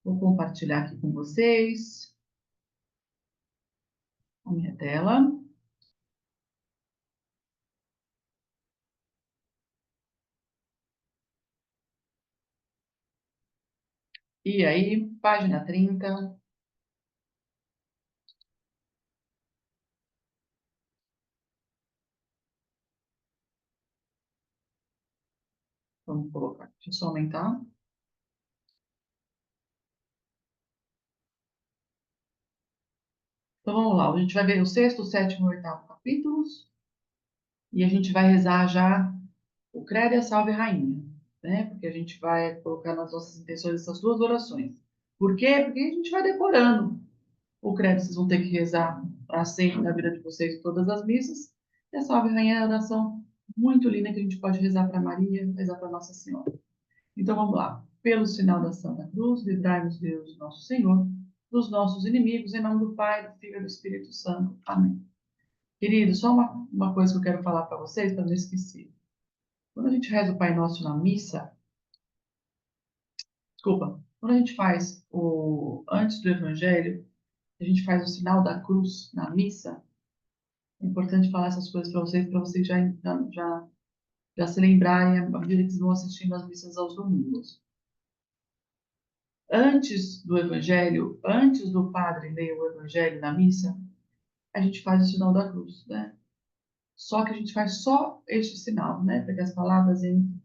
Vou compartilhar aqui com vocês a minha tela. E aí, página 30. Vamos colocar. Deixa eu só aumentar. Então vamos lá. A gente vai ver o sexto, o sétimo e o oitavo capítulos. E a gente vai rezar já o Credo e a Salve Rainha, né? Porque a gente vai colocar nas nossas intenções essas duas orações. Por quê? Porque a gente vai decorando o Credo. Vocês vão ter que rezar para sempre na vida de vocês todas as missas. E a Salve Rainha é uma oração muito linda que a gente pode rezar para Maria, rezar para Nossa Senhora. Então vamos lá. Pelo sinal da Santa Cruz, livrai-nos Deus, nosso Senhor, dos nossos inimigos, em nome do Pai, do Filho e do Espírito Santo. Amém. Querido, só uma coisa que eu quero falar para vocês, para não esquecer. Quando a gente reza o Pai Nosso na missa, desculpa, quando a gente faz antes do Evangelho, a gente faz o sinal da cruz na missa, é importante falar essas coisas para vocês já se lembrarem à medida que vocês vão assistindo as missas aos domingos. Antes do Evangelho, antes do padre ler o Evangelho na missa, a gente faz o sinal da cruz, né? Só que a gente faz só este sinal, né? Para que as palavras entrem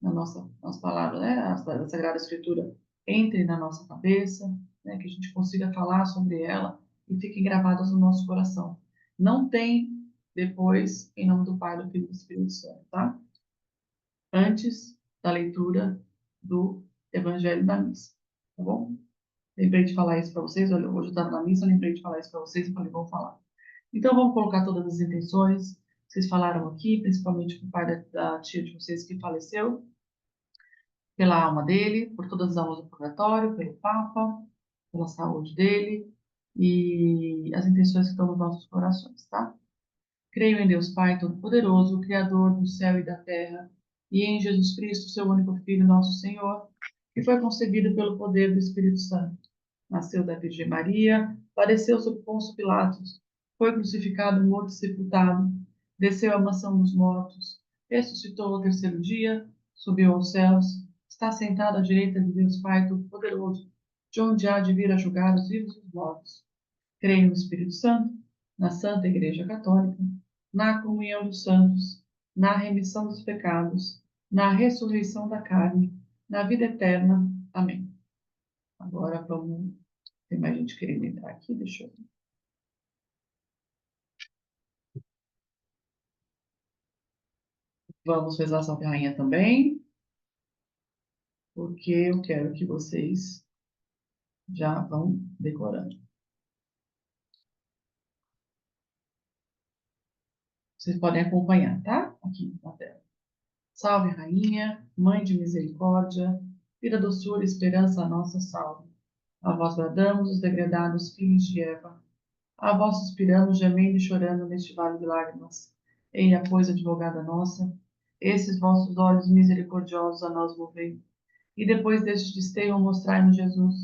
nas palavras, né? A Sagrada Escritura entre na nossa cabeça, né? Que a gente consiga falar sobre ela e fiquem gravadas no nosso coração. Não tem depois, em nome do Pai, do Filho e do Espírito Santo, tá? Antes da leitura do Evangelho da missa, tá bom? Lembrei de falar isso para vocês. Olha, hoje eu estava na missa, lembrei de falar isso para vocês e falei, vou falar. Então, vamos colocar todas as intenções que vocês falaram aqui, principalmente para o pai da tia de vocês que faleceu, pela alma dele, por todas as almas do purgatório, pelo Papa, pela saúde dele e as intenções que estão nos nossos corações, tá? Creio em Deus Pai Todo-Poderoso, Criador do céu e da terra, e em Jesus Cristo, seu único Filho, nosso Senhor, que foi concebido pelo poder do Espírito Santo. Nasceu da Virgem Maria, padeceu sob Pôncio Pilatos, foi crucificado, morto e sepultado, desceu à mansão dos mortos, ressuscitou ao terceiro dia, subiu aos céus, está sentado à direita de Deus Pai Todo-Poderoso, de onde há de vir a julgar os vivos e os mortos. Creio no Espírito Santo, na Santa Igreja Católica, na comunhão dos santos, na remissão dos pecados, na ressurreição da carne, na vida eterna. Amém. Agora vamos. Tem mais gente querendo entrar aqui, deixa eu ver. Vamos rezar a Salve Rainha também, porque eu quero que vocês já vão decorando. Vocês podem acompanhar, tá? Aqui na tela. Salve, Rainha, Mãe de Misericórdia, vida, doçura e esperança, a nossa salve. A vós bradamos, os degredados filhos de Eva. A vós suspiramos, gemendo e chorando neste vale de lágrimas. Eia, pois, advogada nossa, esses vossos olhos misericordiosos a nós volvei. E depois deste desterro, mostrai-nos Jesus.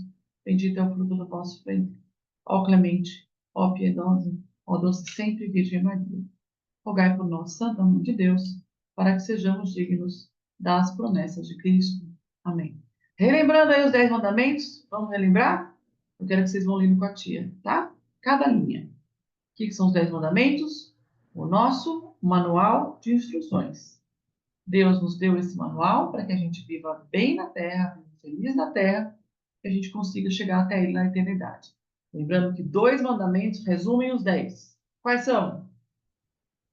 Bendito é o fruto do vosso ventre. Ó clemente, ó piedosa, ó doce sempre Virgem Maria. Rogai por nós, Santa Mãe de Deus, para que sejamos dignos das promessas de Cristo. Amém. Relembrando aí os 10 mandamentos, vamos relembrar? Eu quero que vocês vão lendo com a tia, tá? Cada linha. O que são os 10 mandamentos? O nosso manual de instruções. Deus nos deu esse manual para que a gente viva bem na Terra, feliz na Terra, que a gente consiga chegar até Ele na eternidade. Lembrando que 2 mandamentos resumem os 10. Quais são?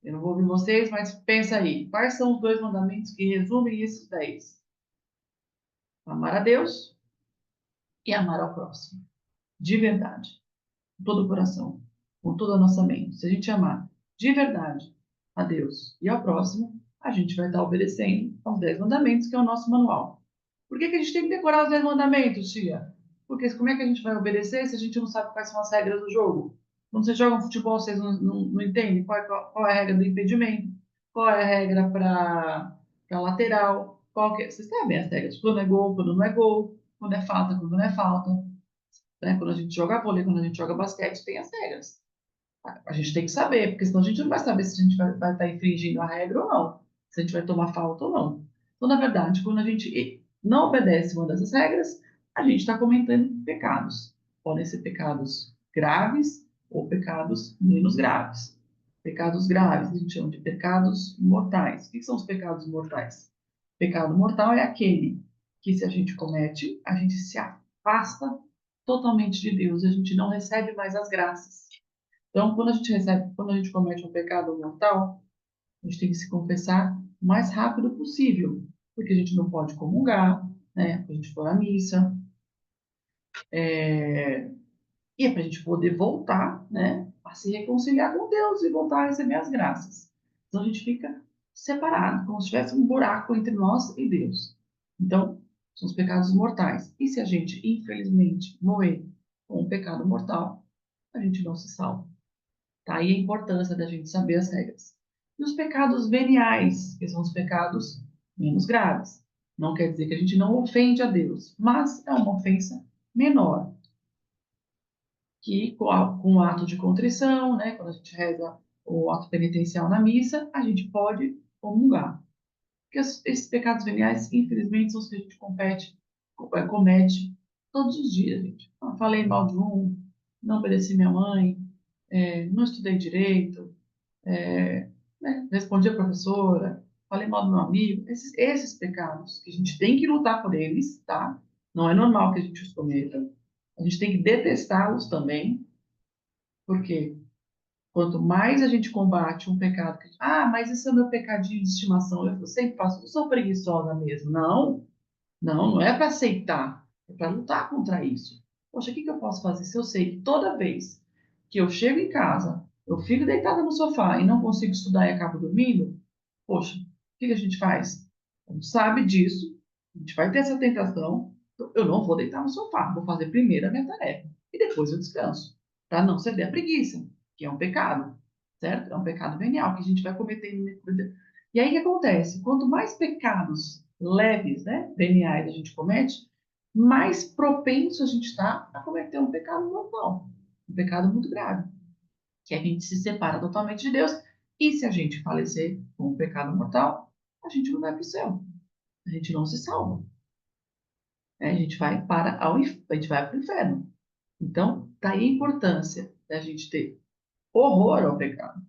Eu não vou ouvir vocês, mas pensa aí. Quais são os 2 mandamentos que resumem esses 10? Amar a Deus e amar ao próximo. De verdade. Com todo o coração. Com toda a nossa mente. Se a gente amar de verdade a Deus e ao próximo, a gente vai estar obedecendo aos 10 mandamentos, que é o nosso manual. Por que a gente tem que decorar os 10 mandamentos, tia? Porque como é que a gente vai obedecer se a gente não sabe quais são as regras do jogo? Quando vocês jogam futebol, vocês não entendem qual é a regra do impedimento, qual é a regra para lateral, vocês sabem as regras, quando é gol, quando não é gol, quando é falta, quando não é falta. né? Quando a gente joga vôlei, quando a gente joga basquete, tem as regras. A gente tem que saber, porque senão a gente não vai saber se a gente vai estar infringindo a regra ou não, se a gente vai tomar falta ou não. Então, na verdade, quando a gente não obedece uma dessas regras, a gente está cometendo pecados. Podem ser pecados graves ou pecados menos graves. Pecados graves, a gente chama de pecados mortais. O que são os pecados mortais? Pecado mortal é aquele que, se a gente comete, a gente se afasta totalmente de Deus, a gente não recebe mais as graças. Então, quando a gente comete um pecado mortal, a gente tem que se confessar o mais rápido possível, porque a gente não pode comungar, né? A gente for à missa, e é para a gente poder voltar, né? A se reconciliar com Deus e voltar a receber as graças. Então, a gente fica separado, como se tivesse um buraco entre nós e Deus. Então, são os pecados mortais. E se a gente, infelizmente, morrer com um pecado mortal, a gente não se salva. Tá aí a importância da gente saber as regras. E os pecados veniais, que são os pecados menos graves. Não quer dizer que a gente não ofende a Deus, mas é uma ofensa menor, que com o ato de contrição, né, quando a gente reza o ato penitencial na missa, a gente pode comungar. Porque esses pecados veniais, infelizmente, são os que a gente comete todos os dias, gente. Falei mal de um, não obedeci minha mãe, não estudei direito, né, respondi a professora, falei mal do meu amigo, esses pecados que a gente tem que lutar por eles, tá? Não é normal que a gente os cometa. A gente tem que detestá-los também, porque quanto mais a gente combate um pecado, mas esse é o meu pecadinho de estimação, eu sempre faço, eu sou preguiçosa mesmo. Não, não é para aceitar, é para lutar contra isso. Poxa, o que que eu posso fazer se eu sei que toda vez que eu chego em casa, eu fico deitada no sofá e não consigo estudar e acabo dormindo? Poxa, o que que a gente faz? A gente sabe disso, a gente vai ter essa tentação, então eu não vou deitar no sofá, vou fazer primeiro a minha tarefa e depois eu descanso, para não ceder à preguiça, que é um pecado, certo? É um pecado venial que a gente vai cometendo. E aí o que acontece? Quanto mais pecados leves, né, veniais a gente comete, mais propenso a gente está a cometer um pecado mortal, um pecado muito grave, que a gente se separa totalmente de Deus. E se a gente falecer com um pecado mortal, a gente não vai para o céu, a gente não se salva, né? A gente vai para o inferno. Então, daí a importância da gente ter horror ao pecado.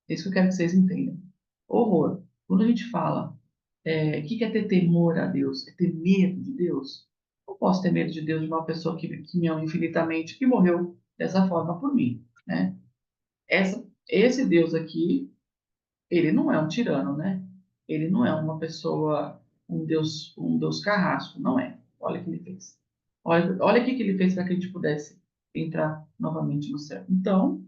É isso que eu quero que vocês entendam. Horror. Quando a gente fala, o que é ter temor a Deus? É ter medo de Deus? Eu posso ter medo de Deus de uma pessoa que me ama infinitamente, que morreu dessa forma por mim, né? Esse Deus aqui, ele não é um tirano, né? Ele não é uma pessoa, um Deus carrasco, não é. Olha o que ele fez. Olha o que ele fez para que a gente pudesse entrar novamente no céu. Então,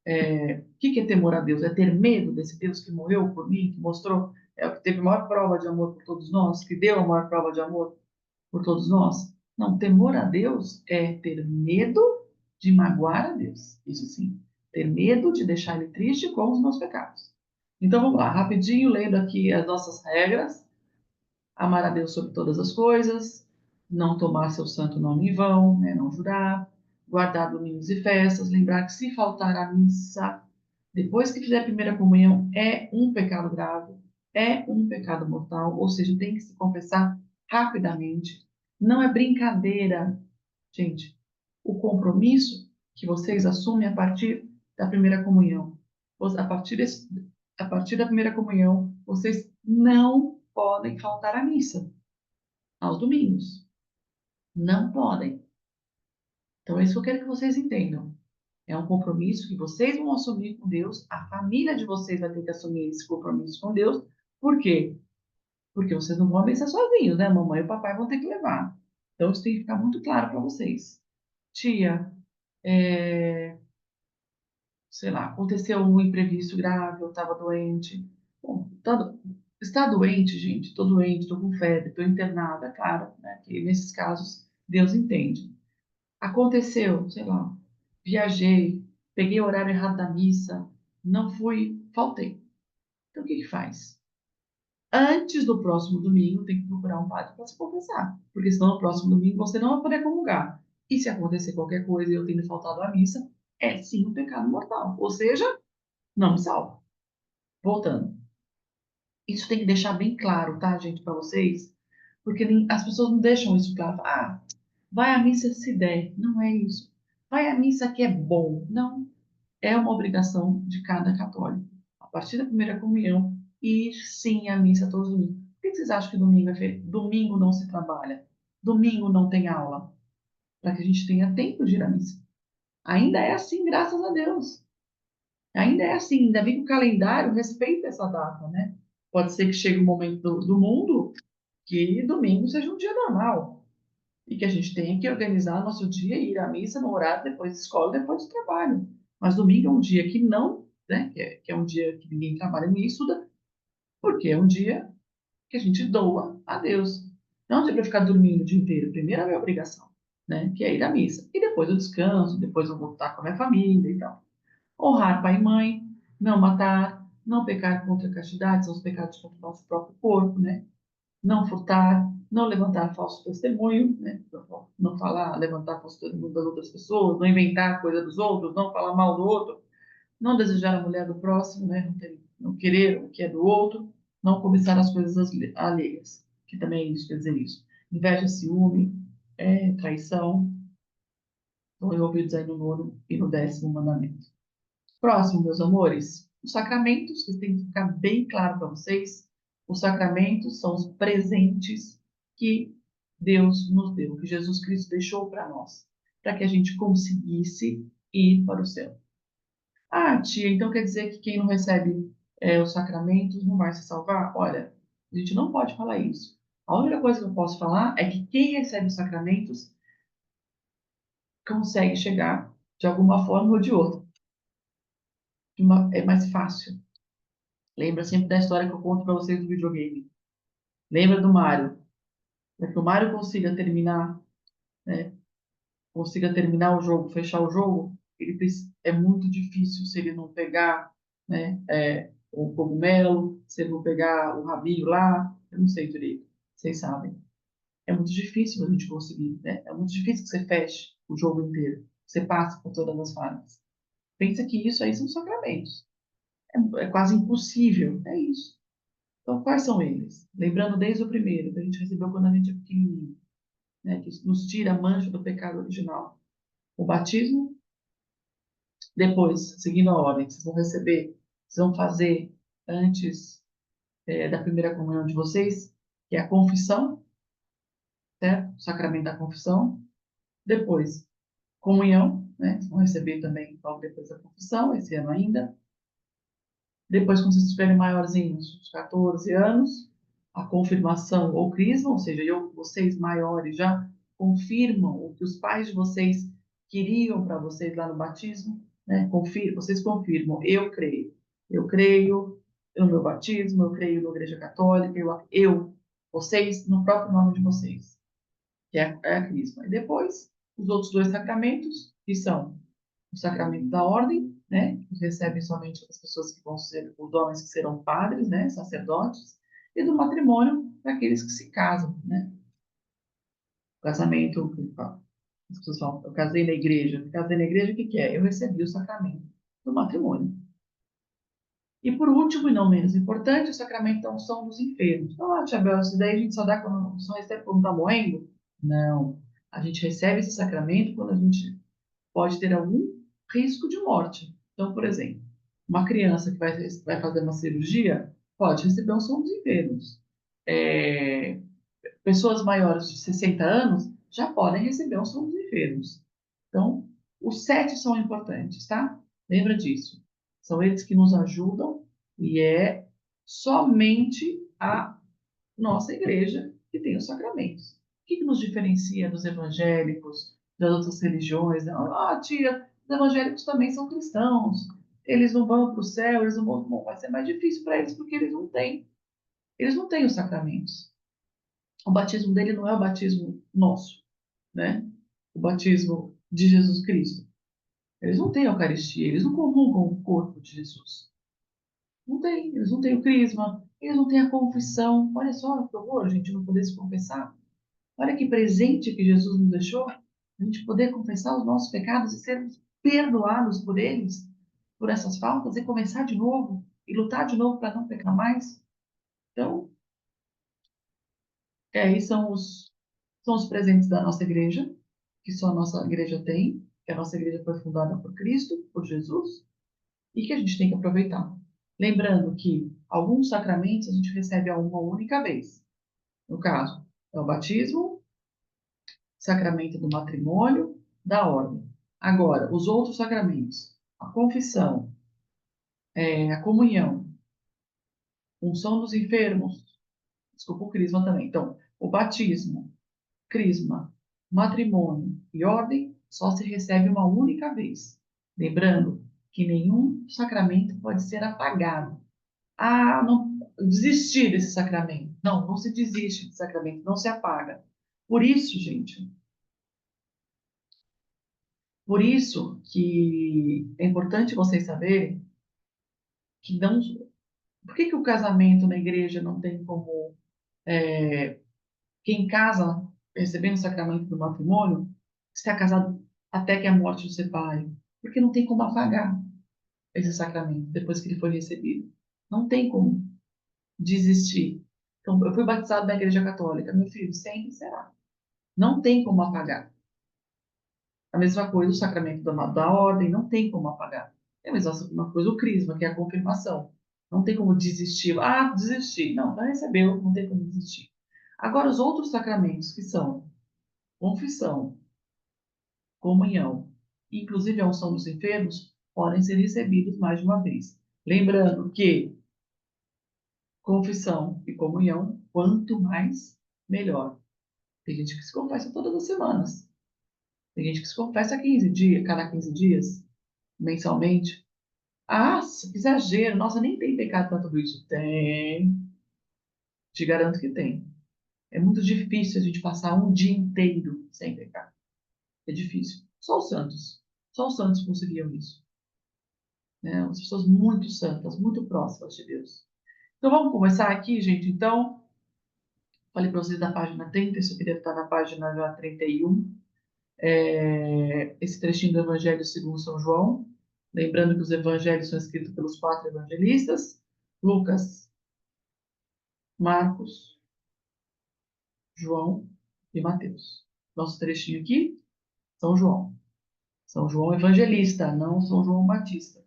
o que é temor a Deus? É ter medo desse Deus que morreu por mim, que mostrou, é o que teve a maior prova de amor por todos nós, que deu a maior prova de amor por todos nós? Não, temor a Deus é ter medo de magoar a Deus. Isso sim. Ter medo de deixar ele triste com os meus pecados. Então vamos lá, rapidinho, lendo aqui as nossas regras. Amar a Deus sobre todas as coisas, não tomar seu santo nome em vão, né, não jurar, guardar domingos e festas, lembrar que se faltar à missa, depois que fizer a primeira comunhão, é um pecado grave, é um pecado mortal, ou seja, tem que se confessar rapidamente. Não é brincadeira, gente. O compromisso que vocês assumem a partir da primeira comunhão. A partir, a partir da primeira comunhão, vocês não podem faltar à missa aos domingos. Não podem. Então, é isso que eu quero que vocês entendam. É um compromisso que vocês vão assumir com Deus, a família de vocês vai ter que assumir esse compromisso com Deus. Por quê? Porque vocês não vão vencer sozinhos, né? A mamãe e o papai vão ter que levar. Então, isso tem que ficar muito claro para vocês. Tia, sei lá, aconteceu um imprevisto grave, eu estava doente. Bom, está doente, gente, estou doente, estou com febre, estou internada, claro, né? Que nesses casos, Deus entende. Aconteceu, sei lá, viajei, peguei o horário errado da missa, não fui, faltei. Então, o que que faz? Antes do próximo domingo, tem que procurar um padre para se confessar, porque senão no próximo domingo você não vai poder comungar. E se acontecer qualquer coisa e eu tendo faltado à missa, é sim um pecado mortal. Ou seja, não me salva. Voltando. Isso tem que deixar bem claro, tá, gente, para vocês? Porque as pessoas não deixam isso claro. Ah, vai à missa se der. Não é isso. Vai à missa que é bom. Não. É uma obrigação de cada católico. A partir da primeira comunhão, ir sim à missa todos os domingos. Por que vocês acham que domingo é feito? Domingo não se trabalha. Domingo não tem aula. Para que a gente tenha tempo de ir à missa. Ainda é assim, graças a Deus. Ainda é assim, ainda bem que o calendário respeita essa data, né? Pode ser que chegue um momento do mundo que domingo seja um dia normal e que a gente tenha que organizar nosso dia e ir à missa no horário depois de escola, depois do trabalho. Mas domingo é um dia que não, né? Que é um dia que ninguém trabalha nem estuda, porque é um dia que a gente doa a Deus. Não é um dia para ficar dormindo o dia inteiro. Primeiro é a minha obrigação, né? Que é ir à missa. E depois eu descanso, depois eu vou estar com a minha família e tal. Honrar pai e mãe, não matar, não pecar contra a castidade, são os pecados contra o nosso próprio corpo, né? Não furtar, não levantar falso testemunho, né? Não falar, levantar falso testemunho das outras pessoas, não inventar coisa dos outros, não falar mal do outro, não desejar a mulher do próximo, né? Não querer o que é do outro, não cobiçar as coisas alheias, que também é isso, quer dizer isso. Inveja, ciúme, traição, estão envolvidos aí no nono e no 10º mandamento. Próximo, meus amores, os sacramentos, que tem que ficar bem claro para vocês. Os sacramentos são os presentes que Deus nos deu, que Jesus Cristo deixou para nós, para que a gente conseguisse ir para o céu. Ah, tia, então quer dizer que quem não recebe os sacramentos não vai se salvar? Olha, a gente não pode falar isso. A única coisa que eu posso falar é que quem recebe os sacramentos consegue chegar de alguma forma ou de outra. É mais fácil. Lembra sempre da história que eu conto para vocês do videogame. Lembra do Mario. Para que o Mario consiga terminar, né, consiga terminar o jogo, fechar o jogo, é muito difícil se ele não pegar, né, o cogumelo, se ele não pegar o rabinho lá, eu não sei direito, vocês sabem. É muito difícil a gente conseguir, né? É muito difícil que você feche o jogo inteiro, que você passe por todas as fases. Pensa que isso aí são sacramentos. É quase impossível, é isso. Então, quais são eles? Lembrando desde o primeiro, que a gente recebeu quando a gente é pequenininho, né, que nos tira a mancha do pecado original. O batismo, depois, seguindo a ordem, que vocês vão receber, vocês vão fazer antes da primeira comunhão de vocês, que é a confissão, certo? O sacramento da confissão. Depois, comunhão, né? Vocês vão receber também logo depois da confissão, esse ano ainda. Depois, quando vocês estiverem maiorzinhos, uns 14 anos, a confirmação ou crisma, ou seja, vocês maiores já confirmam o que os pais de vocês queriam para vocês lá no batismo, né? Vocês confirmam, eu creio no meu batismo, eu creio na Igreja Católica, vocês, no próprio nome de vocês, que é a crisma. E depois, os outros dois sacramentos, que são o sacramento da ordem, né, que recebem somente as pessoas que vão ser, os homens que serão padres, né, sacerdotes, e do matrimônio para aqueles que se casam, né. O casamento, as pessoas falam, eu casei na igreja. Casei na igreja, o que que é? Eu recebi o sacramento do matrimônio. E por último, e não menos importante, o sacramento da unção dos enfermos. Ah, Tia Bel, isso daí a gente só dá quando só recebe quando está morrendo? Não. A gente recebe esse sacramento quando a gente pode ter algum risco de morte. Então, por exemplo, uma criança que vai fazer uma cirurgia pode receber unção dos enfermos. Pessoas maiores de 60 anos já podem receber unção dos enfermos. Então, os 7 são importantes, tá? Lembra disso. São eles que nos ajudam e é somente a nossa igreja que tem os sacramentos. O que nos diferencia dos evangélicos, das outras religiões? Ah, tia, os evangélicos também são cristãos. Eles não vão para o céu, eles não vão. Bom, vai ser mais difícil para eles porque eles não têm os sacramentos. O batismo dele não é o batismo nosso, né? O batismo de Jesus Cristo. Eles não têm a Eucaristia, eles não comungam o corpo de Jesus. Não tem, eles não têm o crisma, eles não têm a confissão. Olha só que horror, a gente não poder se confessar. Olha que presente que Jesus nos deixou, A gente poder confessar os nossos pecados e sermos perdoados por eles, por essas faltas, e começar de novo, e lutar de novo para não pecar mais. Então, aí são os presentes da nossa igreja, que só a nossa igreja tem, que a nossa igreja foi fundada por Cristo, por Jesus, e que a gente tem que aproveitar. Lembrando que alguns sacramentos a gente recebe a uma única vez. No caso, é o batismo, sacramento do matrimônio, da ordem. Agora, os outros sacramentos, a confissão, a comunhão, unção dos enfermos, desculpa, o crisma também. Então, o batismo, crisma, matrimônio e ordem só se recebe uma única vez. Lembrando que nenhum sacramento pode ser apagado. Ah, não desistir desse sacramento. Não, não se desiste desse sacramento, não se apaga. Por isso, gente, por isso que é importante vocês saberem que não. Por que o casamento na igreja não tem como quem casa recebendo o sacramento do matrimônio está casado até que a morte o separe? Porque não tem como apagar esse sacramento depois que ele foi recebido. Não tem como desistir. Então, eu fui batizado na igreja católica, meu filho, sempre será. Não tem como apagar. A mesma coisa o sacramento da ordem, não tem como apagar. É a mesma coisa o crisma, que é a confirmação. Não tem como desistir. Ah, desistir. Não, já recebeu, não tem como desistir. Agora, os outros sacramentos, que são confissão, comunhão, inclusive a unção dos enfermos, podem ser recebidos mais de uma vez. Lembrando que confissão e comunhão, quanto mais, melhor. Tem gente que se confessa todas as semanas. Tem gente que se confessa 15 dias, cada 15 dias, mensalmente. Ah, que exagero. Nossa, nem tem pecado para tudo isso. Tem. Te garanto que tem. É muito difícil a gente passar um dia inteiro sem pecar. É difícil. Só os santos. Só os santos conseguiam isso. Né? As pessoas muito santas, muito próximas de Deus. Então vamos começar aqui, gente. Então, falei para vocês da página 30, isso aqui deve estar na página já 31. Esse trechinho do Evangelho segundo São João. Lembrando que os evangelhos são escritos pelos quatro evangelistas: Lucas, Marcos, João e Mateus. Nosso trechinho aqui, São João. São João Evangelista, não São João Batista.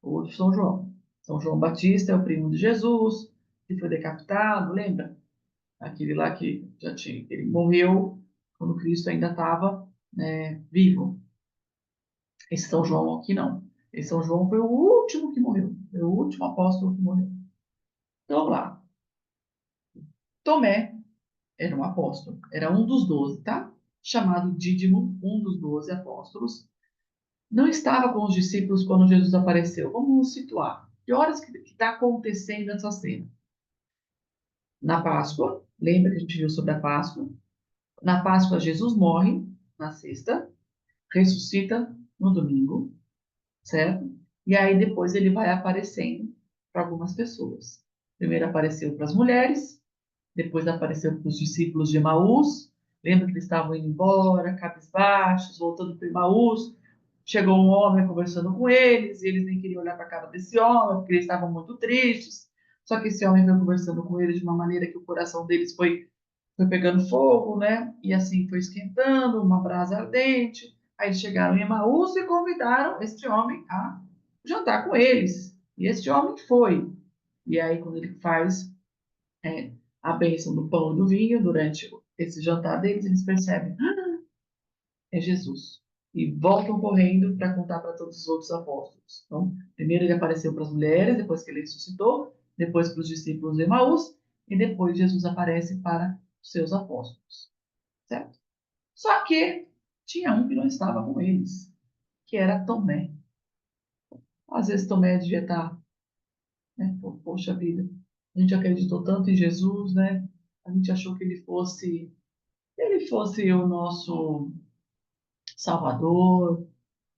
Outro São João. São João Batista é o primo de Jesus, que foi decapitado, lembra? Aquele lá que já tinha, ele morreu quando Cristo ainda estava, né, vivo. Esse São João aqui não. Esse São João foi o último que morreu. Foi o último apóstolo que morreu. Então, vamos lá. Tomé era um apóstolo. Era um dos 12, tá? Chamado Dídimo, um dos 12 apóstolos. Não estava com os discípulos quando Jesus apareceu. Vamos nos situar. Que horas que está acontecendo essa cena? Na Páscoa. Lembra que a gente viu sobre a Páscoa? Na Páscoa, Jesus morre na sexta, ressuscita no domingo, certo? E aí depois ele vai aparecendo para algumas pessoas. Primeiro apareceu para as mulheres, depois apareceu para os discípulos de Emaús. Lembra que eles estavam indo embora, cabisbaixos, voltando para Emaús. Chegou um homem conversando com eles, e eles nem queriam olhar para a cara desse homem, porque eles estavam muito tristes. Só que esse homem veio conversando com eles de uma maneira que o coração deles foi pegando fogo, né? E assim foi esquentando, uma brasa ardente. Aí eles chegaram em Emaús e convidaram este homem a jantar com eles. E este homem foi. E aí, quando ele faz a bênção do pão e do vinho, durante esse jantar deles, eles percebem, é Jesus. E voltam correndo para contar para todos os outros apóstolos. Então, primeiro ele apareceu para as mulheres, depois que ele ressuscitou, depois para os discípulos de Emaús, e depois Jesus aparece para os seus apóstolos. Certo? Só que tinha um que não estava com eles, que era Tomé. Às vezes Tomé devia estar, né? Poxa vida, a gente acreditou tanto em Jesus, né? A gente achou que ele fosse o nosso Salvador,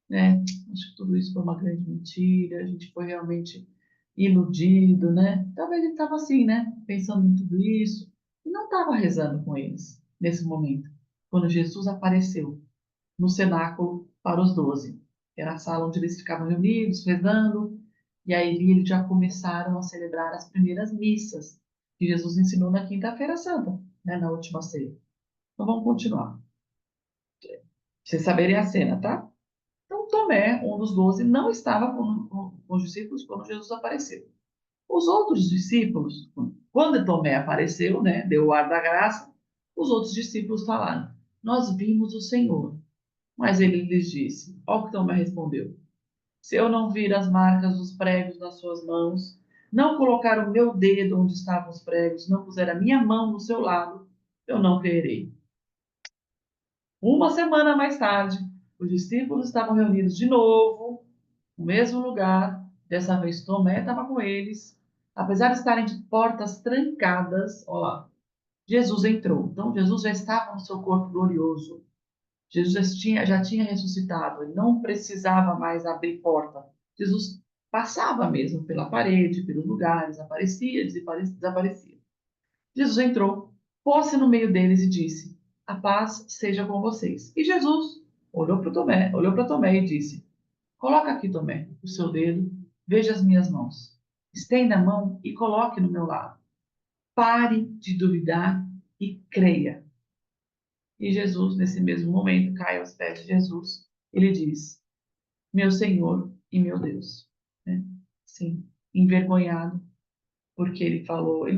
né? Acho que tudo isso foi uma grande mentira, a gente foi realmente iludido, né? Talvez ele estava assim, né? Pensando em tudo isso, e não estava rezando com eles nesse momento, quando Jesus apareceu. no cenáculo para os 12. Era a sala onde eles ficavam reunidos, rezando, e aí eles já começaram a celebrar as primeiras missas que Jesus ensinou na Quinta-feira Santa, né, na última ceia. Então vamos continuar. Pra vocês saberem a cena, tá? Então Tomé, um dos 12, não estava com os discípulos quando Jesus apareceu. Os outros discípulos, quando Tomé apareceu, né, deu o ar da graça, os outros discípulos falaram: Nós vimos o Senhor. Mas ele lhes disse: Ó, que Tomé respondeu: Se eu não vir as marcas dos pregos nas suas mãos, não colocar o meu dedo onde estavam os pregos, não puser a minha mão no seu lado, eu não crerei. Uma semana mais tarde, os discípulos estavam reunidos de novo, no mesmo lugar. Dessa vez, Tomé estava com eles. Apesar de estarem de portas trancadas, ó lá, Jesus entrou. Então, Jesus já estava no seu corpo glorioso. Jesus já tinha ressuscitado. Ele não precisava mais abrir porta. Jesus passava mesmo pela parede, pelos lugares, aparecia, desaparecia. Jesus entrou, pôs-se no meio deles e disse: A paz seja com vocês. E Jesus olhou para Tomé e disse: Coloca aqui, Tomé, o seu dedo, veja as minhas mãos. Estenda a mão e coloque no meu lado. Pare de duvidar e creia. E Jesus, nesse mesmo momento, cai aos pés de Jesus. Ele diz: Meu Senhor e meu Deus. Né? Sim, envergonhado, porque ele falou, ele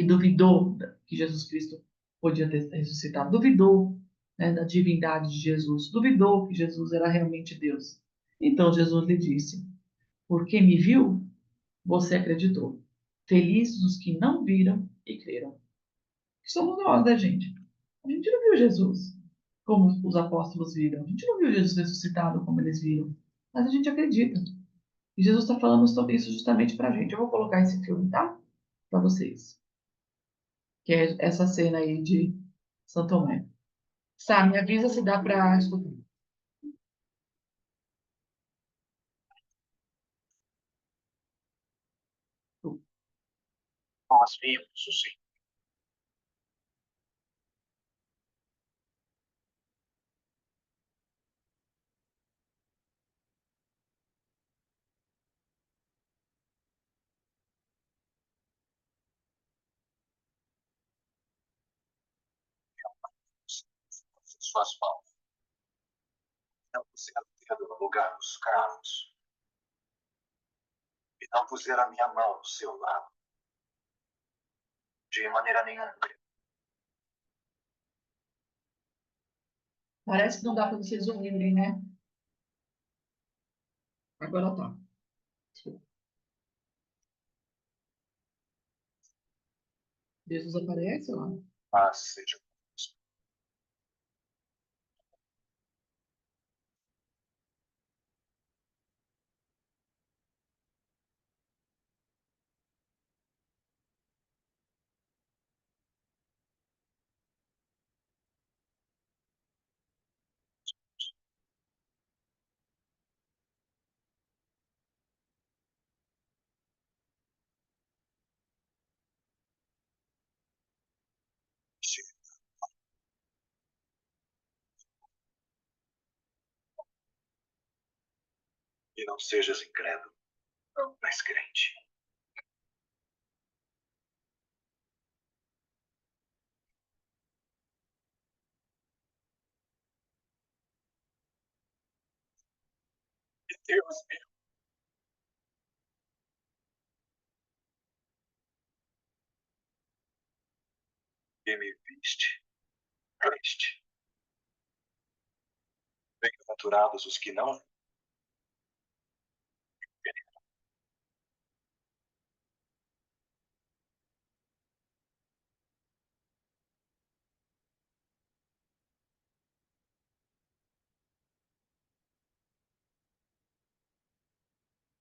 duvidou que Jesus Cristo podia ter ressuscitado, duvidou, né, da divindade de Jesus, duvidou que Jesus era realmente Deus. Então Jesus lhe disse: Porque me viu, você acreditou. Felizes os que não viram e creram. Que somos nós, né, gente? A gente não viu Jesus como os apóstolos viram. A gente não viu Jesus ressuscitado como eles viram. Mas a gente acredita. E Jesus está falando sobre isso justamente para a gente. Eu vou colocar esse filme, tá? Para vocês. Que é essa cena aí de São Tomé. Sá, me avisa se dá para escutar. Nós vimos o Senhor. Em suas mãos. Não puser o dedo no lugar dos cravos. E não puser a minha mão no seu lado. De maneira nenhuma. Parece que não dá para vocês ouvirem, né? Agora tá. Jesus aparece lá. Mas seja contigo. E não sejas incrédulo, mas crente. E Deus meu, que me viste, creste. Bem-aventurados os que não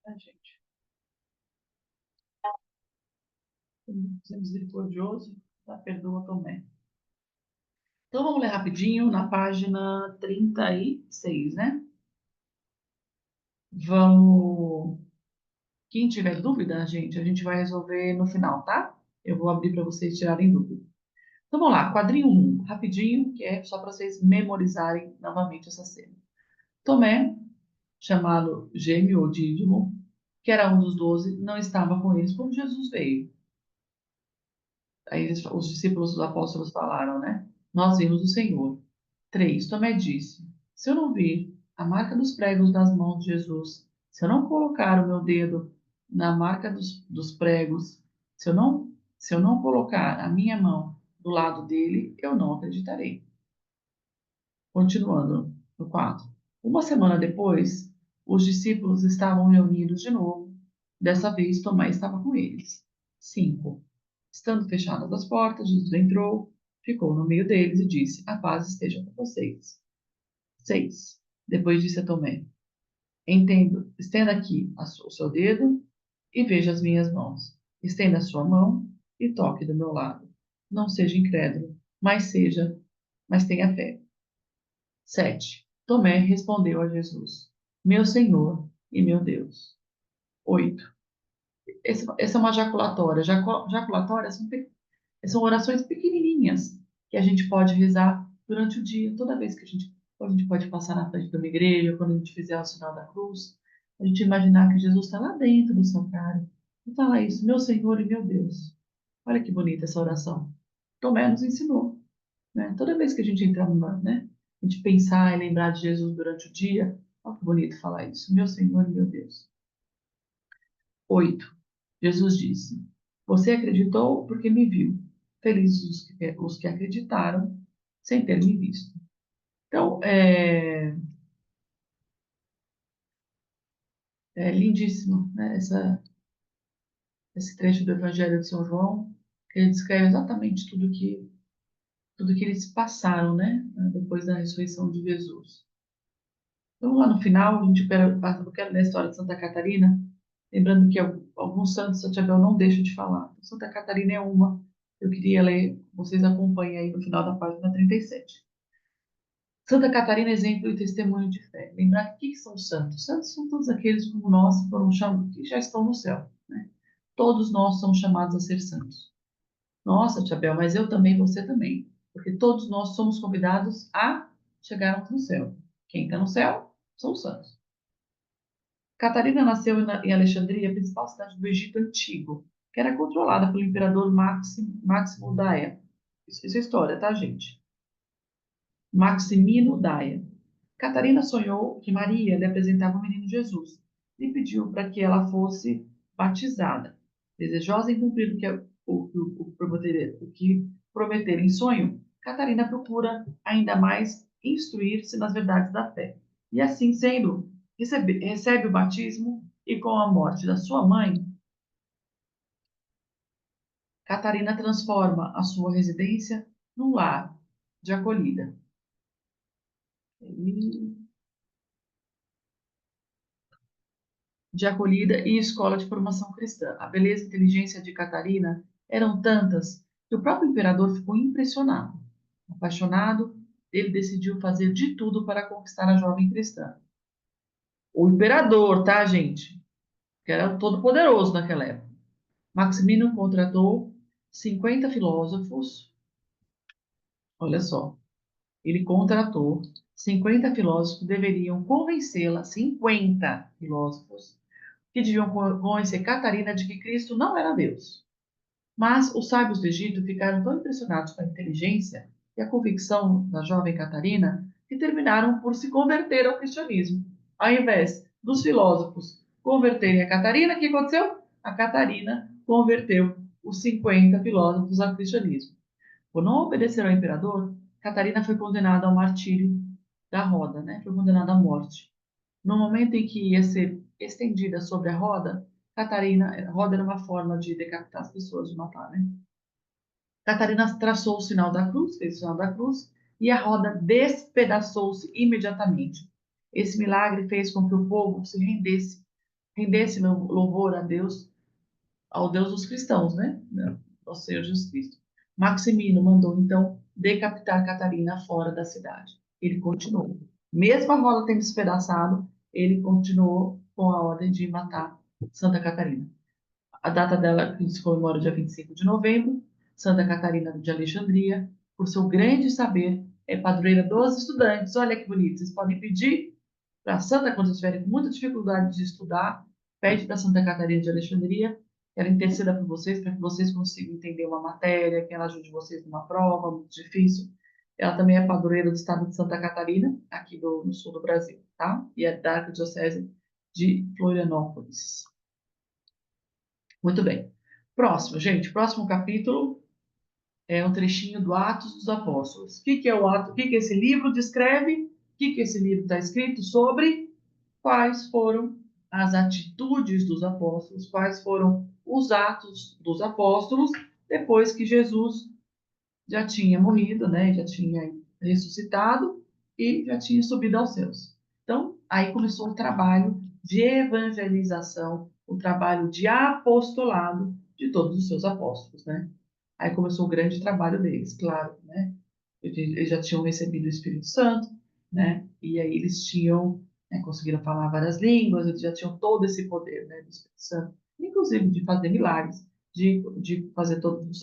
A gente. Ser misericordioso, tá? Perdoa também. Então vamos ler rapidinho na página 36, né? Vamos. Quem tiver dúvida, gente, a gente vai resolver no final, tá? Eu vou abrir para vocês tirarem dúvida. Então vamos lá, quadrinho 1, rapidinho, que é só para vocês memorizarem novamente essa cena. Tomé, chamado Gêmeo ou Dídimo, que era um dos 12, não estava com eles quando Jesus veio. Aí os discípulos dos apóstolos falaram, né? Nós vimos o Senhor. 3. Tomé disse: Se eu não vir a marca dos pregos nas mãos de Jesus, se eu não colocar o meu dedo na marca dos pregos, se eu não colocar a minha mão do lado dele, eu não acreditarei. Continuando no 4. Uma semana depois, os discípulos estavam reunidos de novo. Dessa vez, Tomé estava com eles. 5. Estando fechadas as portas, Jesus entrou, ficou no meio deles e disse: A paz esteja com vocês. 6. Depois disse a Tomé: Estenda aqui o seu dedo e veja as minhas mãos. Estenda a sua mão e toque do meu lado. Não seja incrédulo, mas tenha fé. 7. Tomé respondeu a Jesus: Meu Senhor e meu Deus. 8. Essa é uma jaculatória. Jaculatórias são orações pequenininhas que a gente pode rezar durante o dia, toda vez que a gente pode passar na frente de uma igreja, quando a gente fizer o sinal da cruz, a gente imaginar que Jesus está lá dentro do santuário e falar isso, meu Senhor e meu Deus. Olha que bonita essa oração. Tomé nos ensinou, né? Toda vez que a gente entrar né? A gente pensar e lembrar de Jesus durante o dia, olha que bonito falar isso, meu Senhor e meu Deus. 8. Jesus disse: Você acreditou porque me viu. Felizes os que acreditaram sem ter me visto. Então, é lindíssimo, né, esse trecho do Evangelho de São João, que ele descreve exatamente tudo que eles passaram, né, depois da ressurreição de Jesus. Então, lá no final, eu quero ler a história de Santa Catarina, lembrando que alguns santos Santa Isabel não deixa de falar. Então, Santa Catarina é uma. Eu queria ler, vocês acompanhem aí no final da página 37. Santa Catarina, exemplo e testemunho de fé. Lembrar que são santos? Santos são todos aqueles como nós que foram chamados, que já estão no céu, né? Todos nós somos chamados a ser santos. Nossa, Tia Bel, mas eu também, você também. Porque todos nós somos convidados a chegarmos no céu. Quem está no céu são os santos. Catarina nasceu em Alexandria, principal cidade do Egito Antigo, que era controlada pelo imperador Máximo Daia. Isso é história, tá, gente? Maximino Daia. Catarina sonhou que Maria lhe apresentava o menino Jesus e pediu para que ela fosse batizada. Desejosa em cumprir o que prometer em sonho, Catarina procura ainda mais instruir-se nas verdades da fé. E assim sendo, recebe o batismo e com a morte da sua mãe, Catarina transforma a sua residência num lar de acolhida. De acolhida e escola de formação cristã. A beleza e inteligência de Catarina eram tantas que o próprio imperador ficou impressionado. Apaixonado, ele decidiu fazer de tudo para conquistar a jovem cristã. O imperador, tá, gente? Que era todo poderoso naquela época. Maximino contratou 50 filósofos. Olha só, ele contratou 50 filósofos que deveriam convencê-la, 50 filósofos, que deviam convencer Catarina de que Cristo não era Deus. Mas os sábios do Egito ficaram tão impressionados com a inteligência e a convicção da jovem Catarina que terminaram por se converter ao cristianismo. Ao invés dos filósofos converterem a Catarina, o que aconteceu? A Catarina converteu os 50 filósofos ao cristianismo. Por não obedecer ao imperador, Catarina foi condenada ao martírio da roda, né? Foi condenada à morte. No momento em que ia ser estendida sobre a roda, a roda era uma forma de decapitar as pessoas, de matar, né? Catarina traçou o sinal da cruz, fez o sinal da cruz, e a roda despedaçou-se imediatamente. Esse milagre fez com que o povo se rendesse no louvor a Deus, ao Deus dos cristãos, né? Ao Senhor Jesus Cristo. Maximino mandou então decapitar Catarina fora da cidade. Ele continuou. Mesmo a roda tendo despedaçado, ele continuou com a ordem de matar Santa Catarina. A data dela que se comemora dia 25 de novembro. Santa Catarina de Alexandria, por seu grande saber, é padroeira dos estudantes. Olha que bonito, vocês podem pedir para Santa, quando vocês tiverem muita dificuldade de estudar, pede para Santa Catarina de Alexandria, que ela interceda por vocês, para que vocês consigam entender uma matéria, que ela ajude vocês numa prova muito difícil. Ela também é padroeira do estado de Santa Catarina, aqui no sul do Brasil, tá? E é da Arquidiocese de Florianópolis. Muito bem. Próximo, gente, próximo capítulo é um trechinho do Atos dos Apóstolos. O que que é o ato? O que que esse livro descreve? O que que esse livro está escrito sobre? Quais foram as atitudes dos apóstolos? Quais foram os atos dos apóstolos depois que Jesus já tinha morrido, né? Já tinha ressuscitado e já tinha subido aos céus. Então, aí começou o trabalho de evangelização, o trabalho de apostolado de todos os seus apóstolos, né? Aí começou o grande trabalho deles, claro, né? Eles já tinham recebido o Espírito Santo, né? E aí eles tinham, né, conseguiram falar várias línguas, eles já tinham todo esse poder, né, do Espírito Santo, inclusive de fazer milagres, de fazer todos os,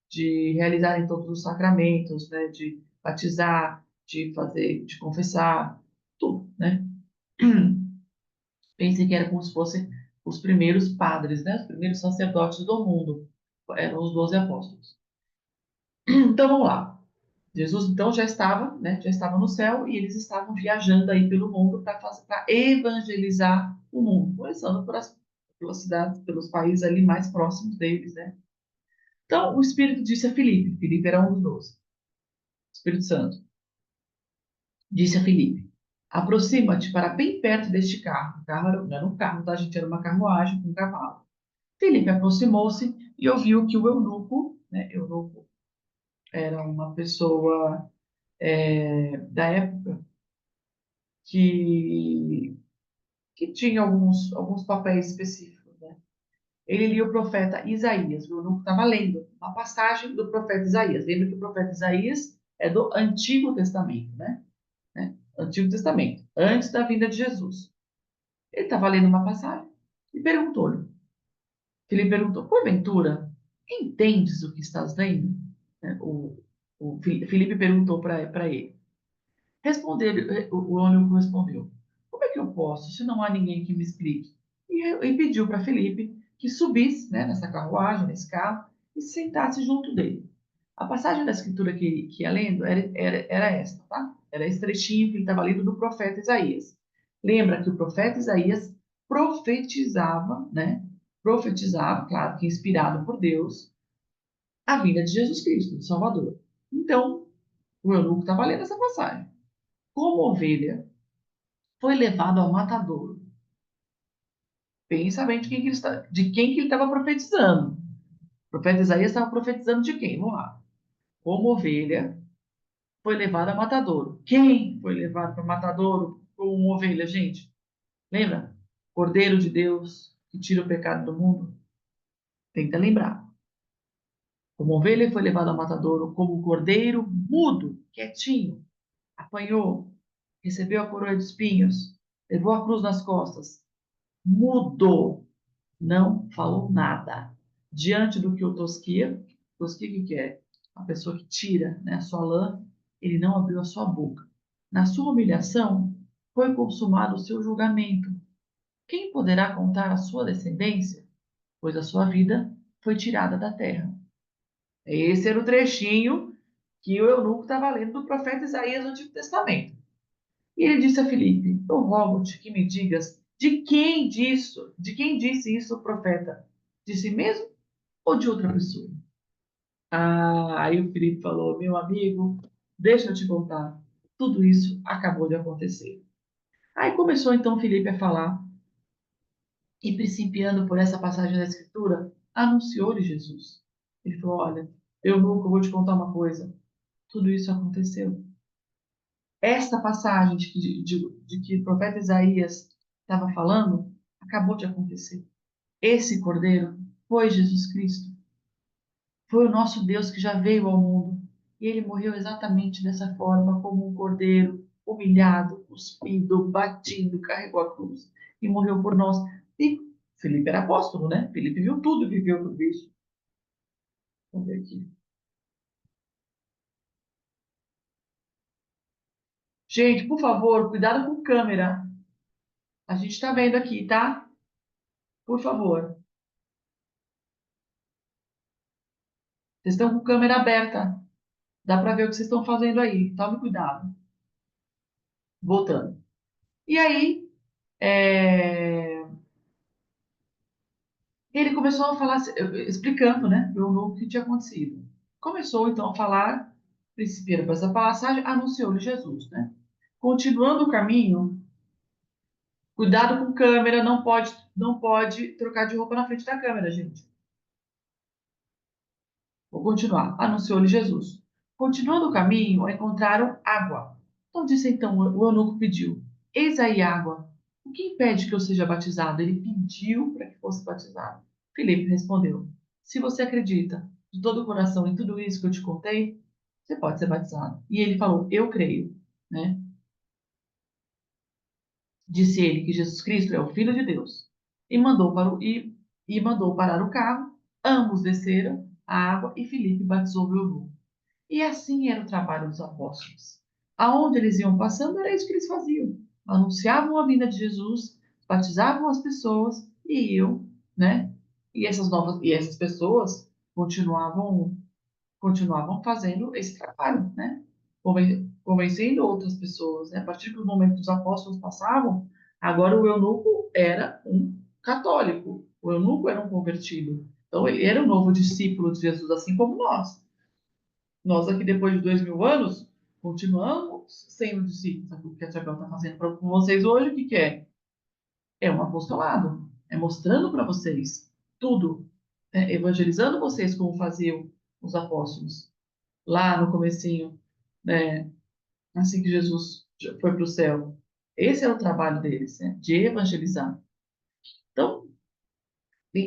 de realizarem todos os sacramentos, né? De batizar, de fazer, de confessar, tudo, né? Pensem que era como se fossem os primeiros padres, né? Os primeiros sacerdotes do mundo, eram os 12 apóstolos. Então vamos lá. Jesus então já estava, né, já estava no céu e eles estavam viajando aí pelo mundo para evangelizar o mundo, começando pelas cidades, pelos países ali mais próximos deles, né? Então o Espírito disse a Filipe, Filipe era um dos 12, Espírito Santo, disse a Filipe, aproxima-te para bem perto deste carro. O carro não era um carro, tá, gente? Era uma carruagem com um cavalo. Filipe aproximou-se e ouviu que o eunuco, né, eunuco era uma pessoa da época que, que tinha alguns papéis específicos, né? Ele lia o profeta Isaías, o eunuco estava lendo uma passagem do profeta Isaías. Lembra que o profeta Isaías é do Antigo Testamento, né? Antigo Testamento, antes da vinda de Jesus. Ele estava lendo uma passagem e perguntou-lhe. Ele perguntou, porventura, entendes o que estás lendo? Né? Filipe perguntou para ele. O eunuco respondeu: como é que eu posso, se não há ninguém que me explique? E pediu para Felipe que subisse, né, nessa carruagem, nesse carro, e se sentasse junto dele. A passagem da escritura que ia lendo era esta, tá? Era esse trechinho que ele estava lendo do profeta Isaías. Lembra que o profeta Isaías profetizava, né? Profetizava, claro que inspirado por Deus, a vinda de Jesus Cristo, do Salvador. Então, o eunuco estava lendo essa passagem. Como ovelha, foi levado ao matadouro. Pensa bem de quem que ele estava profetizando. O profeta Isaías estava profetizando de quem? Vamos lá. Como ovelha, foi levado ao matadouro. Quem foi levado para o matadouro como uma ovelha, gente? Lembra? Cordeiro de Deus, que tira o pecado do mundo. Tenta lembrar. Como ovelha foi levado ao matadouro, como um cordeiro mudo, quietinho, apanhou, recebeu a coroa de espinhos, levou a cruz nas costas, mudou, não falou nada. Diante do que o tosquia, tosquia que é? A pessoa que tira, né, a sua lã, ele não abriu a sua boca. Na sua humilhação, foi consumado o seu julgamento. Quem poderá contar a sua descendência? Pois a sua vida foi tirada da terra. Esse era o trechinho que o eunuco estava lendo do profeta Isaías no Antigo Testamento. E ele disse a Filipe: eu rogo-te que me digas de quem disse isso o profeta? De si mesmo ou de outra pessoa? Aí o Filipe falou: meu amigo, deixa eu te contar. Tudo isso acabou de acontecer. Aí começou então Filipe a falar e, principiando por essa passagem da Escritura, anunciou-lhe Jesus. Ele falou: olha, eu nunca vou te contar uma coisa. Tudo isso aconteceu. Esta passagem de que o profeta Isaías estava falando acabou de acontecer. Esse cordeiro foi Jesus Cristo. Foi o nosso Deus que já veio ao mundo. E ele morreu exatamente dessa forma, como um cordeiro, humilhado, cuspido, batido, carregou a cruz e morreu por nós. E Felipe era apóstolo, né? Felipe viu tudo e viveu tudo isso. Vamos ver aqui. Gente, por favor, cuidado com câmera. A gente está vendo aqui, tá? Por favor. Vocês estão com câmera aberta. Dá para ver o que vocês estão fazendo aí. Tome cuidado. Voltando. E aí, é, ele começou a falar, explicando, né, o que tinha acontecido. Começou então a falar, primeiro para essa passagem, anunciou-lhe Jesus, né? Continuando o caminho, cuidado com câmera, não pode trocar de roupa na frente da câmera, gente. Vou continuar. Anunciou-lhe Jesus. Continuando o caminho, encontraram água. Então disse então o eunuco pediu: Eis aí água. O que impede que eu seja batizado? Ele pediu para que fosse batizado. Filipe respondeu: Se você acredita de todo o coração em tudo isso que eu te contei, você pode ser batizado. E ele falou: Eu creio, né? Disse ele que Jesus Cristo é o Filho de Deus. E mandou parar o carro. Ambos desceram a água e Filipe batizou o eunuco. E assim era o trabalho dos apóstolos. Aonde eles iam passando, era isso que eles faziam. Anunciavam a vinda de Jesus, batizavam as pessoas e iam, né? E essas pessoas continuavam fazendo esse trabalho, né? Convencendo outras pessoas, né? A partir do momento que os apóstolos passavam, agora o eunuco era um católico, o eunuco era um convertido. Então ele era um novo discípulo de Jesus, assim como nós. Nós aqui, depois de 2000 anos, continuamos sendo discípulos. O que a Isabel está fazendo com vocês hoje, o que, que é? É um apostolado. É mostrando para vocês tudo, né? Evangelizando vocês como faziam os apóstolos lá no comecinho, né? Assim que Jesus foi para o céu. Esse é o trabalho deles, né? De evangelizar. Então,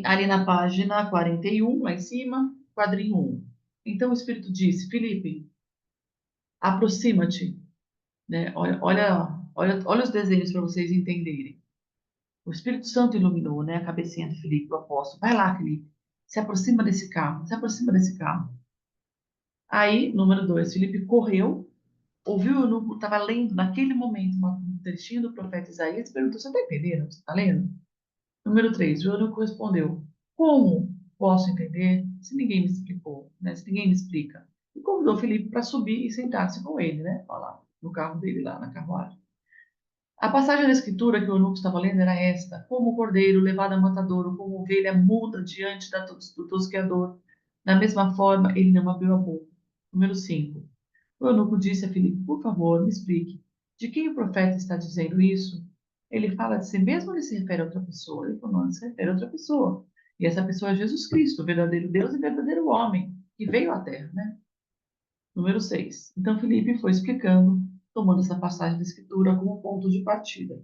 ali na página 41, lá em cima, quadrinho 1. Então o Espírito disse: Filipe, aproxima-te, né? Olha os desenhos para vocês entenderem. O Espírito Santo iluminou, né, a cabecinha de Filipe, o apóstolo. Vai lá, Filipe, se aproxima desse carro, se aproxima desse carro. Aí, número 2, Filipe correu, ouviu o eunuco, estava lendo naquele momento um trechinho do profeta Isaías e perguntou: Você está entendendo? Você está lendo? Número 3, o eunuco respondeu: Como posso entender se ninguém me explicou, né? Se ninguém me explica? E convidou Filipe para subir e sentar-se com ele, né? Lá no carro dele, lá na carruagem. A passagem da escritura que o eunuco estava lendo era esta: Como o cordeiro levado a matadouro, como ovelha muda diante do tosqueador, da mesma forma ele não abriu a boca. Número 5. O eunuco disse a Filipe: Por favor, me explique, de quem o profeta está dizendo isso? Ele fala de si mesmo ou ele se refere a outra pessoa? Ele falou: Não, ele se refere a outra pessoa. E essa pessoa é Jesus Cristo, o verdadeiro Deus e verdadeiro homem, que veio à Terra, né? Número 6. Então Filipe foi explicando, tomando essa passagem da escritura como ponto de partida.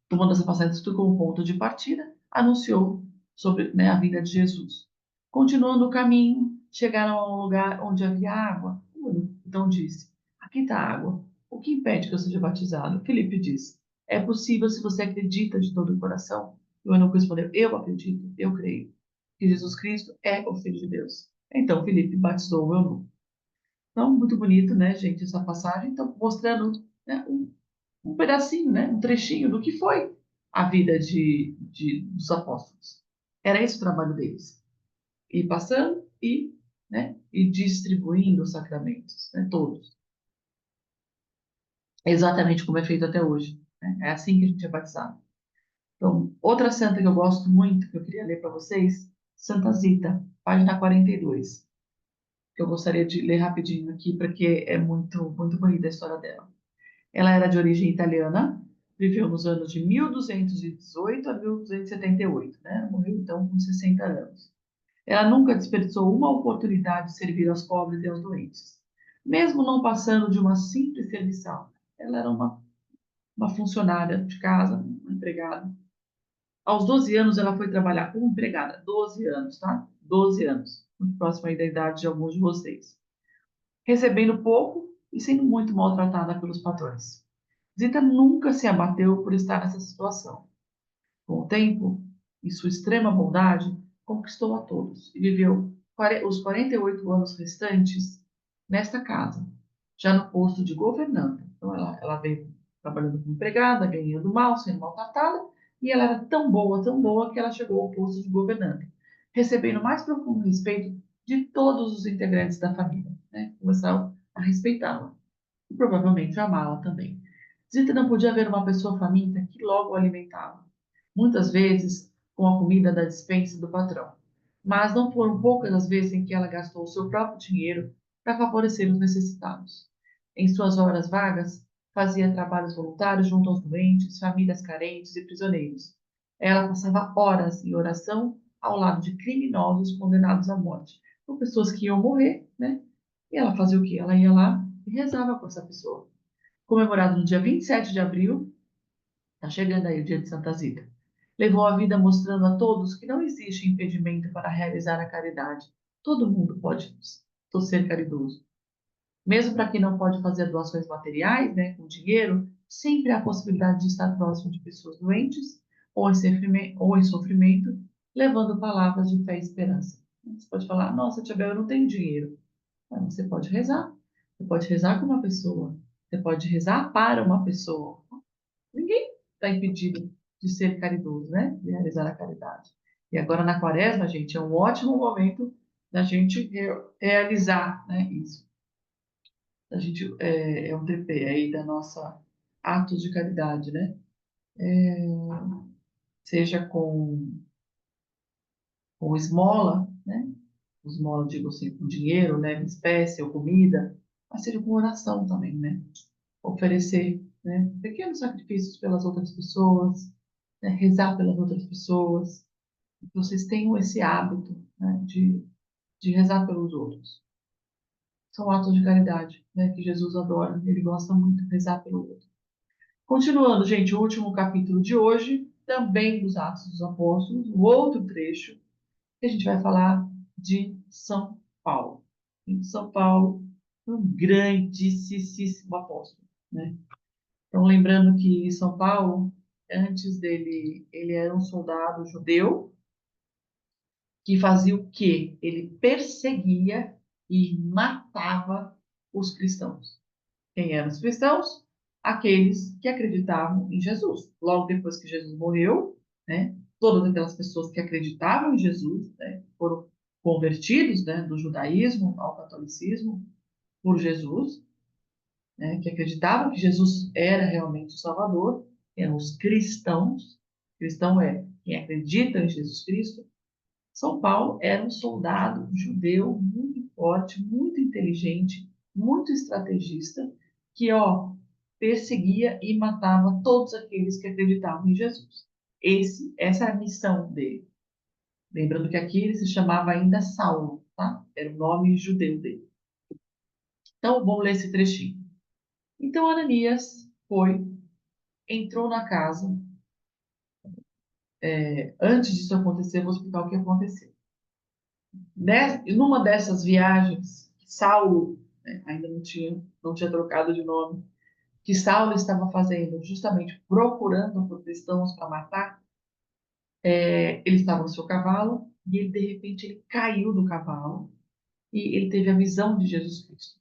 Tomando essa passagem de estudo como ponto de partida, anunciou sobre, né, a vinda de Jesus. Continuando o caminho, chegaram a um lugar onde havia água. Então disse: Aqui está a água. O que impede que eu seja batizado? Filipe disse: É possível se você acredita de todo o coração. E o eunuco respondeu: Eu acredito, eu creio que Jesus Cristo é o Filho de Deus. Então Filipe batizou o eunuco. Então, muito bonito, né, gente, essa passagem. Então, mostrando, né, um pedacinho, né, um trechinho do que foi a vida dos apóstolos. Era esse o trabalho deles. Ir passando e distribuindo os sacramentos, né, todos. Exatamente como é feito até hoje. Né? É assim que a gente é batizado. Então, outra santa que eu gosto muito, que eu queria ler para vocês, Santa Zita, página 42, que eu gostaria de ler rapidinho aqui, porque é muito, muito bonita a história dela. Ela era de origem italiana, viveu nos anos de 1218 a 1278, né? Morreu então com 60 anos. Ela nunca desperdiçou uma oportunidade de servir aos pobres e aos doentes, mesmo não passando de uma simples serviçal. Ela era uma funcionária de casa, uma empregada. Aos 12 anos, ela foi trabalhar como empregada. 12 anos, tá? 12 anos. Muito próximo aí da idade de alguns de vocês. Recebendo pouco e sendo muito maltratada pelos patrões. Zita nunca se abateu por estar nessa situação. Com o tempo e sua extrema bondade, conquistou a todos e viveu os 48 anos restantes nesta casa, já no posto de governanta. Então, ela veio trabalhando como empregada, ganhando mal, sendo maltratada, e ela era tão boa, que ela chegou ao posto de governanta, recebendo o mais profundo respeito de todos os integrantes da família, né? Começaram a respeitá-la e provavelmente amá-la também. Zita não podia ver uma pessoa faminta que logo o alimentava, muitas vezes com a comida da despensa do patrão. Mas não foram poucas as vezes em que ela gastou o seu próprio dinheiro para favorecer os necessitados. Em suas horas vagas, fazia trabalhos voluntários junto aos doentes, famílias carentes e prisioneiros. Ela passava horas em oração ao lado de criminosos condenados à morte, ou pessoas que iam morrer, né? E ela fazia o quê? Ela ia lá e rezava com essa pessoa. Comemorado no dia 27 de abril, está chegando aí o dia de Santa Zita. Levou a vida mostrando a todos que não existe impedimento para realizar a caridade. Todo mundo pode ser caridoso. Mesmo para quem não pode fazer doações materiais, né, com dinheiro, sempre há a possibilidade de estar próximo de pessoas doentes ou em sofrimento, levando palavras de fé e esperança. Você pode falar, nossa, tia Bel, eu não tenho dinheiro. Mas você pode rezar. Você pode rezar com uma pessoa. Você pode rezar para uma pessoa. Ninguém está impedido de ser caridoso, né? De realizar a caridade. E agora na quaresma, gente, é um ótimo momento da gente realizar, né, isso. A gente é um TP aí da nossa atos de caridade, né? Seja com esmola, né? Esmola, digo assim, com dinheiro, né? Espécie ou comida, mas seja com oração também, né? Oferecer, né, pequenos sacrifícios pelas outras pessoas, né, rezar pelas outras pessoas. Que vocês tenham esse hábito, né, de rezar pelos outros. São atos de caridade, né, que Jesus adora, ele gosta muito de rezar pelo outro. Continuando, gente, o último capítulo de hoje, também dos Atos dos Apóstolos, o outro trecho, que a gente vai falar de São Paulo. E São Paulo, um grandíssimo apóstolo, né? Então, lembrando que São Paulo, antes dele, ele era um soldado judeu que fazia o quê? Ele perseguia e matava os cristãos. Quem eram os cristãos? Aqueles que acreditavam em Jesus. Logo depois que Jesus morreu, né, todas aquelas pessoas que acreditavam em Jesus, né, foram convertidos, né, do judaísmo ao catolicismo por Jesus, né, que acreditavam que Jesus era realmente o Salvador, eram os cristãos. Cristão é quem acredita em Jesus Cristo. São Paulo era um soldado judeu muito forte, muito inteligente, muito estrategista, que, ó, perseguia e matava todos aqueles que acreditavam em Jesus. Essa é a missão dele. Lembrando que aqui ele se chamava ainda Saulo, tá? Era o nome judeu dele. Então, vamos ler esse trechinho. Então, Ananias entrou na casa. Antes disso acontecer, eu vou explicar o que aconteceu. Numa dessas viagens, Saulo, né, ainda não tinha trocado de nome, que Saulo estava fazendo, justamente procurando por cristãos para matar, ele estava no seu cavalo e ele, de repente, ele caiu do cavalo e ele teve a visão de Jesus Cristo.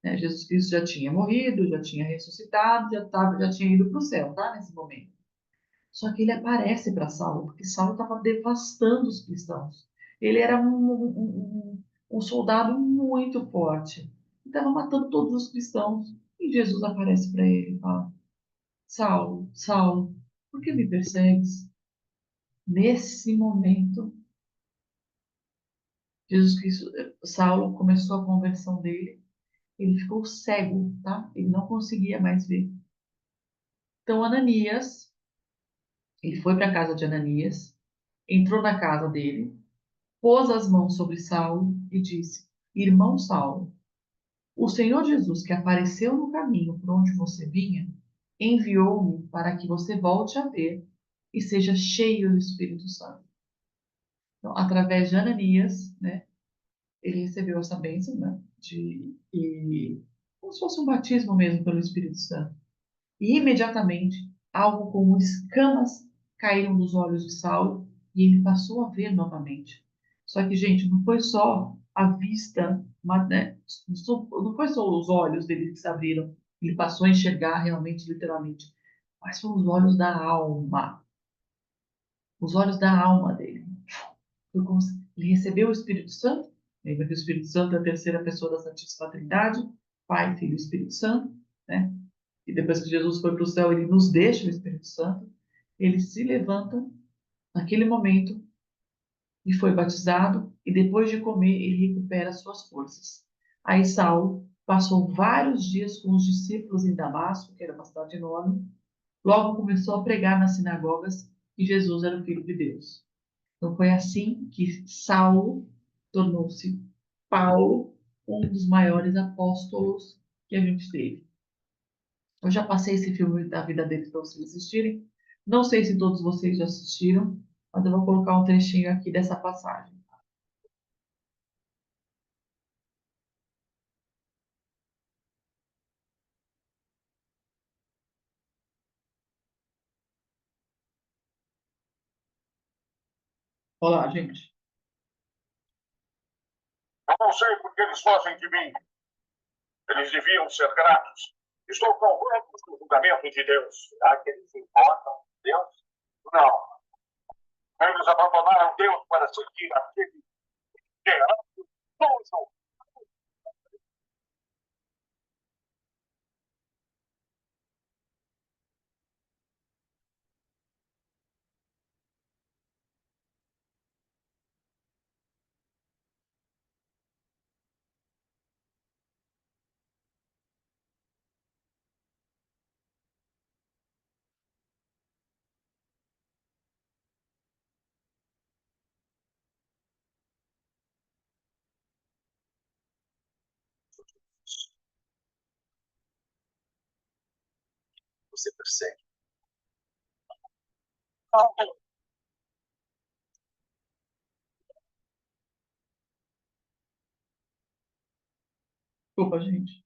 Né? Jesus Cristo já tinha morrido, já tinha ressuscitado, já tinha ido para o céu, tá? Nesse momento. Só que ele aparece para Saulo, porque Saulo estava devastando os cristãos. Ele era um soldado muito forte. Estava matando todos os cristãos. E Jesus aparece para ele e fala: Saulo, Saulo, por que me persegues? Nesse momento, Jesus Cristo, Saulo começou a conversão dele. Ele ficou cego, tá? Ele não conseguia mais ver. Então, Ananias, ele foi para a casa de Ananias, entrou na casa dele, pôs as mãos sobre Saulo e disse: Irmão Saulo, o Senhor Jesus, que apareceu no caminho por onde você vinha, enviou-me para que você volte a ver e seja cheio do Espírito Santo. Então, através de Ananias, né, ele recebeu essa bênção, né, como se fosse um batismo mesmo pelo Espírito Santo. E imediatamente, algo como escamas caíram dos olhos de Saulo e ele passou a ver novamente. Só que, gente, não foi só a vista, né? Não foi só os olhos dele que se abriram, ele passou a enxergar realmente, literalmente, mas foram os olhos da alma, os olhos da alma dele. Foi como se ele recebeu o Espírito Santo, lembra que o Espírito Santo é a terceira pessoa da Santíssima Trindade, Pai, Filho e Espírito Santo, né? E depois que Jesus foi para o céu, ele nos deixa o Espírito Santo, ele se levanta naquele momento e foi batizado, e depois de comer, ele recupera suas forças. Aí Saulo passou vários dias com os discípulos em Damasco, que era uma cidade enorme, logo começou a pregar nas sinagogas que Jesus era o Filho de Deus. Então foi assim que Saulo tornou-se Paulo, um dos maiores apóstolos que a gente teve. Eu já passei esse filme da vida dele para vocês assistirem. Não sei se todos vocês já assistiram, mas eu vou colocar um trechinho aqui dessa passagem. Olá, gente. Eu não sei por que eles fogem de mim. Eles deviam ser gratos. Estou convicto do julgamento de Deus. Será que eles importam de Deus? Não. Eles abandonaram Deus para seguir aquele gerado sujo. Você persegue. Desculpa, gente.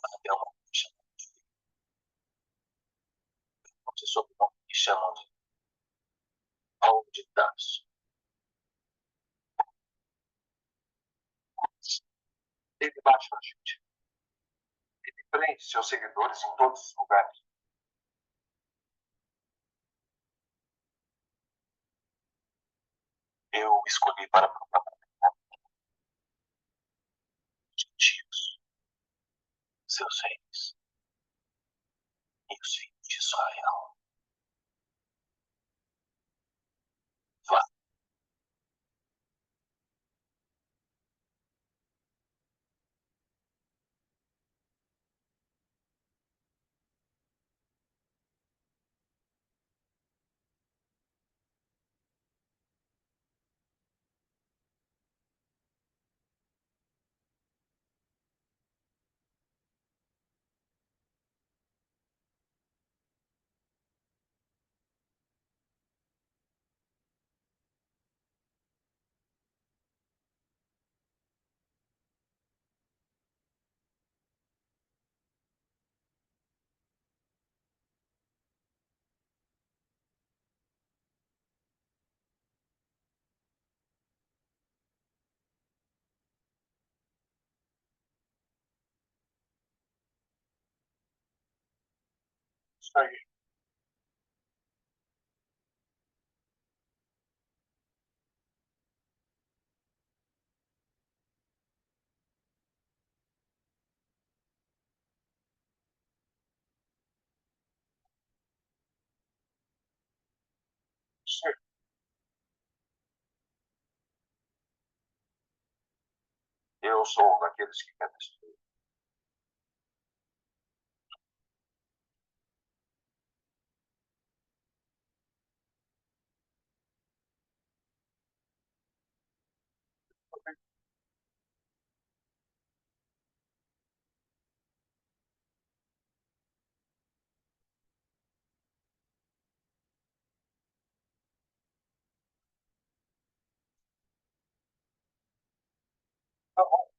Até uma de sobrenome que chamam de Paulo de Tarso. Ele bate na gente. Ele prende seus seguidores em todos os lugares. Eu escolhi para proclamar os gentios, seus reis e os filhos de Israel. Vá, Isso aí. Isso aí. Eu sou daqueles que querem destruir. Tá bom.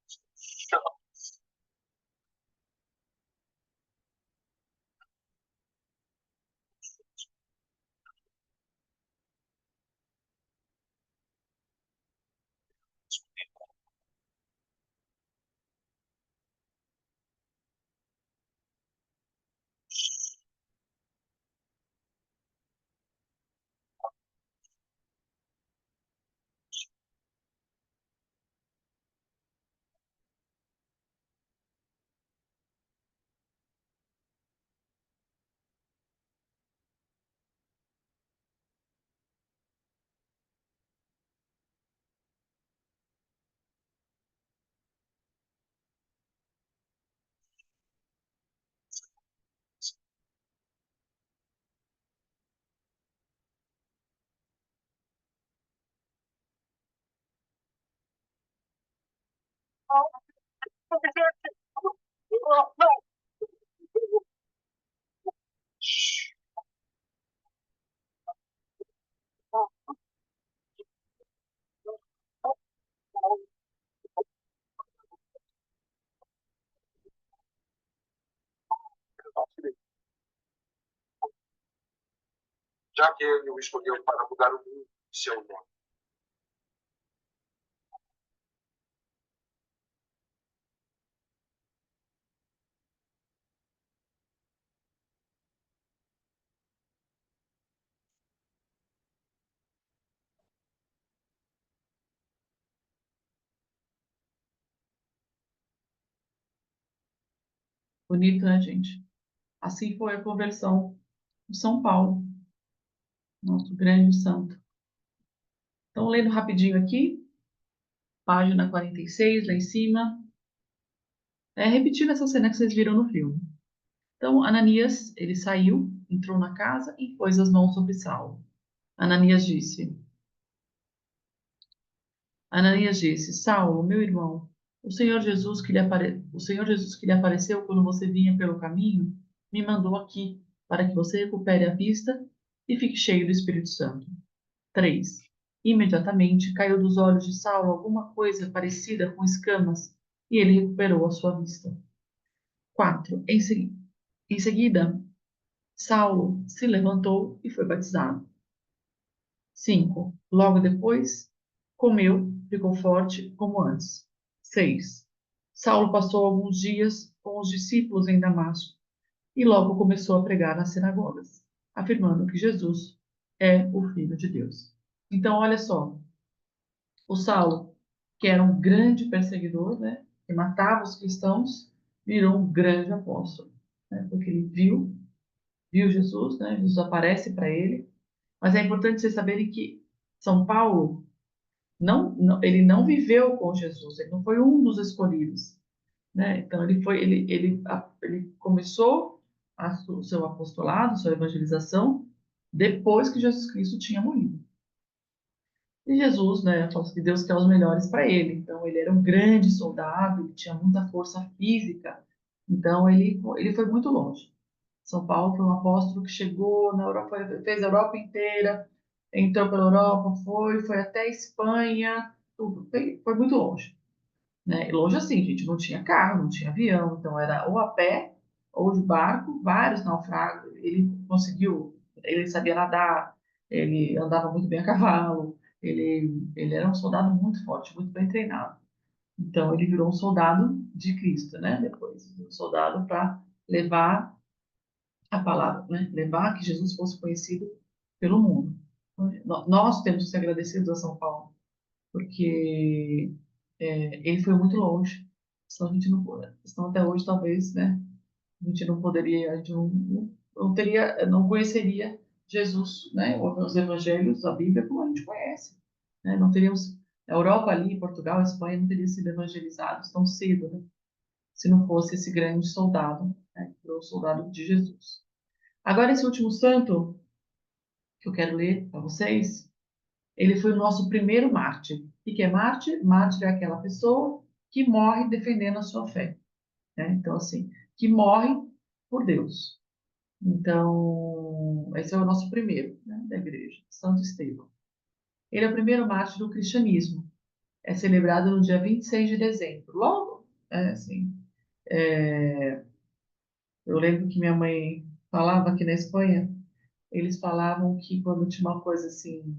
Não, não. Já que ele o escolheu para mudar o mundo em seu nome. Bonito, né, gente? Assim foi a conversão de São Paulo, nosso grande santo. Então, lendo rapidinho aqui, página 46, lá em cima, repetindo essa cena que vocês viram no filme. Então, Ananias, ele saiu, entrou na casa e pôs as mãos sobre Saulo. Ananias disse, Ananias disse, Saulo, meu irmão, o Senhor Jesus que lhe apareceu quando você vinha pelo caminho, me mandou aqui para que você recupere a vista e fique cheio do Espírito Santo. 3. Imediatamente caiu dos olhos de Saulo alguma coisa parecida com escamas e ele recuperou a sua vista. 4. Em seguida, Saulo se levantou e foi batizado. 5. Logo depois, comeu, ficou forte como antes. 6. Saulo passou alguns dias com os discípulos em Damasco e logo começou a pregar nas sinagogas, afirmando que Jesus é o Filho de Deus. Então, olha só, o Saulo, que era um grande perseguidor, né, que matava os cristãos, virou um grande apóstolo, né, porque ele viu Jesus, né, Jesus aparece para ele. Mas é importante vocês saberem que São Paulo ele não viveu com Jesus, ele não foi um dos escolhidos, né? Então ele começou o seu apostolado, sua evangelização depois que Jesus Cristo tinha morrido. E Jesus, né, falou que Deus quer os melhores para ele. Então ele era um grande soldado, ele tinha muita força física. Então ele foi muito longe. São Paulo foi um apóstolo que chegou na Europa, fez a Europa inteira, entrou pela Europa, foi até a Espanha, tudo. Foi muito longe, né? E longe assim, gente, não tinha carro, não tinha avião, então era ou a pé ou de barco, vários naufrágios. Ele sabia nadar, ele andava muito bem a cavalo, ele era um soldado muito forte, muito bem treinado. Então ele virou um soldado de Cristo, né? Depois, um soldado para levar a palavra, né? Levar que Jesus fosse conhecido pelo mundo. Nós temos que ser agradecidos a São Paulo, porque ele foi muito longe. Senão a gente não, senão até hoje talvez, né? A gente não poderia, a gente não teria, não conheceria Jesus, né? Os evangelhos, a Bíblia, como a gente conhece, né? Não teríamos, a Europa ali, Portugal, Espanha, não teria sido evangelizados tão cedo, né? Se não fosse esse grande soldado, né? O soldado de Jesus. Agora, esse último santo que eu quero ler para vocês, ele foi o nosso primeiro mártir. O que é mártir? Mártir é aquela pessoa que morre defendendo a sua fé, né? Então, assim, que morre por Deus. Então, esse é o nosso primeiro, né, da igreja, Santo Estevão. Ele é o primeiro mártir do cristianismo. É celebrado no dia 26 de dezembro. Logo, assim, eu lembro que minha mãe falava aqui na Espanha, eles falavam que quando tinha uma coisa assim,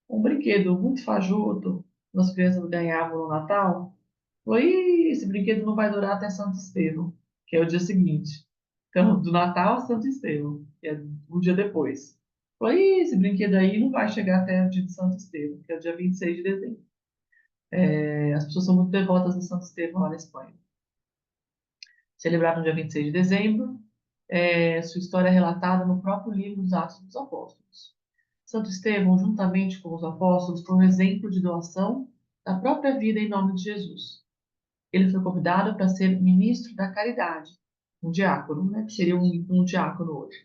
um brinquedo muito fajuto, as crianças ganhavam no Natal, falou, "Ih, esse brinquedo não vai durar até Santo Estevão, que é o dia seguinte. Então, do Natal a Santo Estevão, que é um dia depois. Falou, "Ih, esse brinquedo aí não vai chegar até o dia de Santo Estevão, que é o dia 26 de dezembro. As pessoas são muito devotas do Santo Estevão lá na Espanha. Celebrado no dia 26 de dezembro, sua história é relatada no próprio livro dos Atos dos Apóstolos. Santo Estevão, juntamente com os apóstolos, foi um exemplo de doação da própria vida em nome de Jesus. Ele foi convidado para ser ministro da caridade, um diácono, né, que seria um diácono hoje.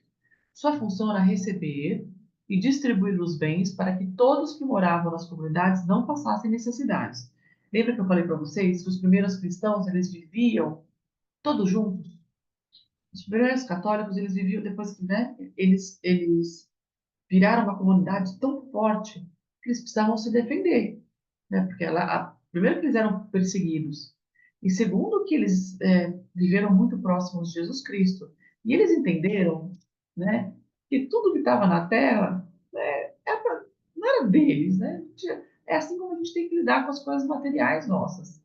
Sua função era receber e distribuir os bens para que todos que moravam nas comunidades não passassem necessidades. Lembra que eu falei para vocês que os primeiros cristãos, eles viviam todos juntos? Os primeiros católicos, eles viviam, depois que, né, eles viraram uma comunidade tão forte que eles precisavam se defender, né? Porque primeiro que eles eram perseguidos e segundo que eles viveram muito próximos de Jesus Cristo e eles entenderam, né, que tudo que estava na Terra não era deles, né? É assim como a gente tem que lidar com as coisas materiais nossas.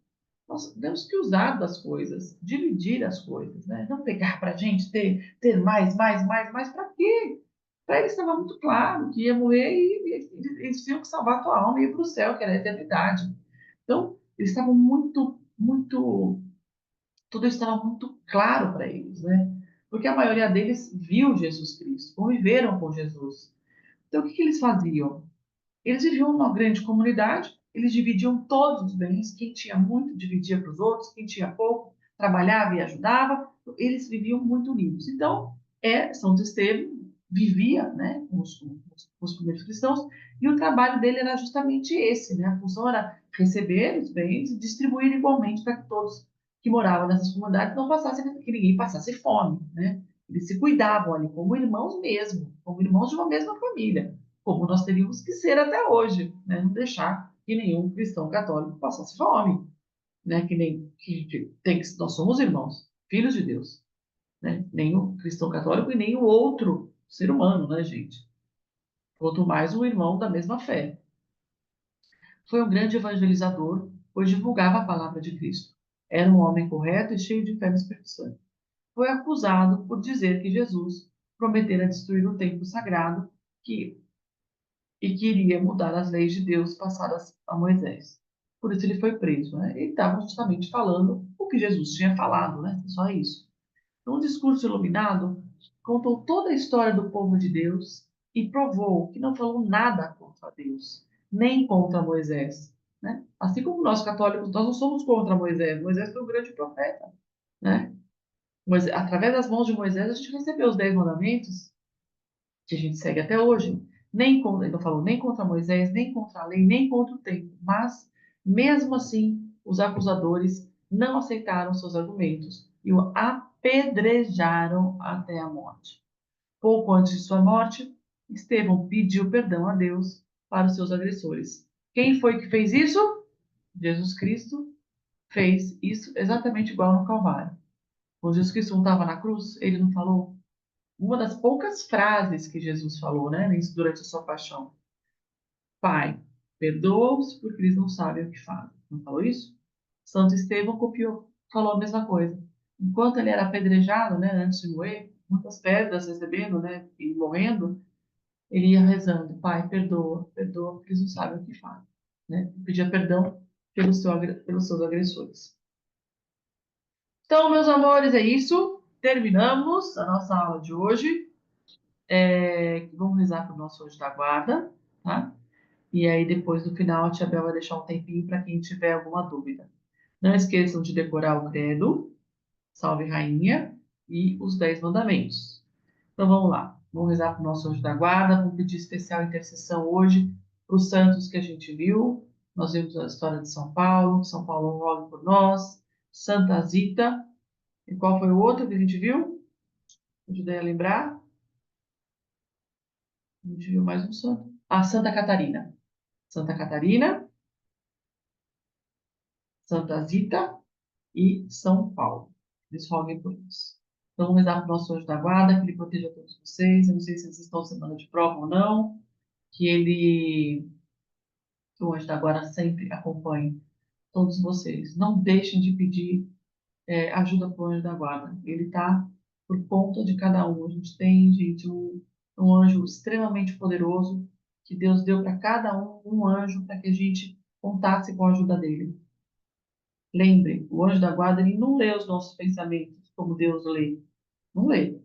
Nós temos que usar das coisas, dividir as coisas, né? Não pegar para a gente ter mais, mais, mais, mais, para quê? Para eles estava muito claro que ia morrer e eles tinham que salvar a tua alma e ir para o céu, que era a eternidade. Então, eles estavam tudo estava muito claro para eles, né? Porque a maioria deles viu Jesus Cristo, conviveram com Jesus. Então, o que eles faziam? Eles viviam numa grande comunidade, eles dividiam todos os bens, quem tinha muito dividia para os outros, quem tinha pouco trabalhava e ajudava, eles viviam muito unidos. Então, São Estevão vivia, né, com os primeiros cristãos, e o trabalho dele era justamente esse, né, a função era receber os bens e distribuir igualmente para que todos que moravam nessas comunidades não passassem, que ninguém passasse fome, né? Eles se cuidavam ali como irmãos mesmo, como irmãos de uma mesma família, como nós teríamos que ser até hoje, né? Não deixar que nenhum cristão católico passasse fome, né? Que nem que tem que nós somos irmãos, filhos de Deus, né? Nem o cristão católico e nem o outro ser humano, né, gente? Quanto mais o irmão da mesma fé. Foi um grande evangelizador, pois divulgava a palavra de Cristo. Era um homem correto e cheio de fé no Espírito Santo. Foi acusado por dizer que Jesus prometera destruir o templo sagrado que e queria mudar as leis de Deus passadas a Moisés. Por isso ele foi preso, né? Ele estava justamente falando o que Jesus tinha falado, né? Só isso. Num discurso iluminado, contou toda a história do povo de Deus e provou que não falou nada contra Deus, nem contra Moisés, né? Assim como nós católicos, nós não somos contra Moisés. Moisés foi um grande profeta, né? Mas através das mãos de Moisés a gente recebeu os 10 mandamentos que a gente segue até hoje, nem contra, ele não falou nem contra Moisés, nem contra a lei, nem contra o tempo, mas mesmo assim os acusadores não aceitaram seus argumentos e o apedrejaram até a morte. Pouco antes de sua morte, Estevão pediu perdão a Deus para os seus agressores. Quem foi que fez isso? Jesus Cristo fez isso exatamente igual no Calvário. Quando Jesus Cristo não estava na cruz, ele não falou uma das poucas frases que Jesus falou, né, durante a sua paixão. Pai, perdoa-os porque eles não sabem o que fazem. Não falou isso? Santo Estevão copiou, falou a mesma coisa. Enquanto ele era apedrejado, né, antes de morrer, muitas pedras recebendo, né, e morrendo, ele ia rezando, Pai, perdoa, perdoa, porque eles não sabem o que fazem, né? Pedia perdão pelos seus agressores. Então, meus amores, é isso. Terminamos a nossa aula de hoje. Vamos rezar para o nosso anjo da guarda, tá? E aí, depois, no final, a tia Bel vai deixar um tempinho para quem tiver alguma dúvida. Não esqueçam de decorar o credo, salve rainha, e os 10 mandamentos. Então, vamos lá. Vamos rezar para o nosso anjo da guarda. Vamos pedir especial intercessão hoje para os santos que a gente viu. Nós vimos a história de São Paulo. São Paulo roga por nós. Santa Zita. E qual foi o outro que a gente viu? Ajudei a lembrar. A gente viu mais um santo. Ah, Santa Catarina. Santa Catarina, Santa Zita e São Paulo. Eles roguem por nós. Então, vamos rezar para o nosso anjo da guarda, que ele proteja todos vocês. Eu não sei se vocês estão semana de prova ou não, que o anjo da guarda sempre acompanhe todos vocês. Não deixem de pedir ajuda para o anjo da guarda. Ele está por conta de cada um. A gente tem, gente, um anjo extremamente poderoso que Deus deu para cada um anjo para que a gente contasse com a ajuda dele. Lembre, o anjo da guarda ele não lê os nossos pensamentos como Deus lê. Não lê.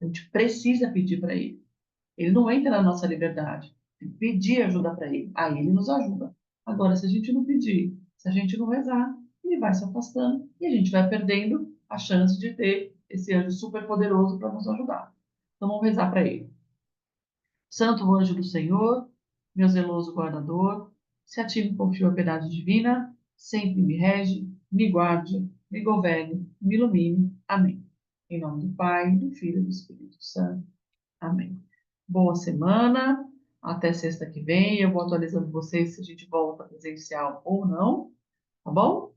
A gente precisa pedir para ele. Ele não entra na nossa liberdade. Tem que pedir ajuda para ele. Aí ele nos ajuda. Agora, se a gente não pedir, se a gente não rezar, ele vai se afastando e a gente vai perdendo a chance de ter esse anjo super poderoso para nos ajudar. Então vamos rezar para ele. Santo anjo do Senhor, meu zeloso guardador, se a ti me confio a piedade divina, sempre me rege, me guarde, me governe, me ilumine. Amém. Em nome do Pai, do Filho e do Espírito Santo. Amém. Boa semana. Até sexta que vem. Eu vou atualizando vocês se a gente volta presencial ou não. Tá bom?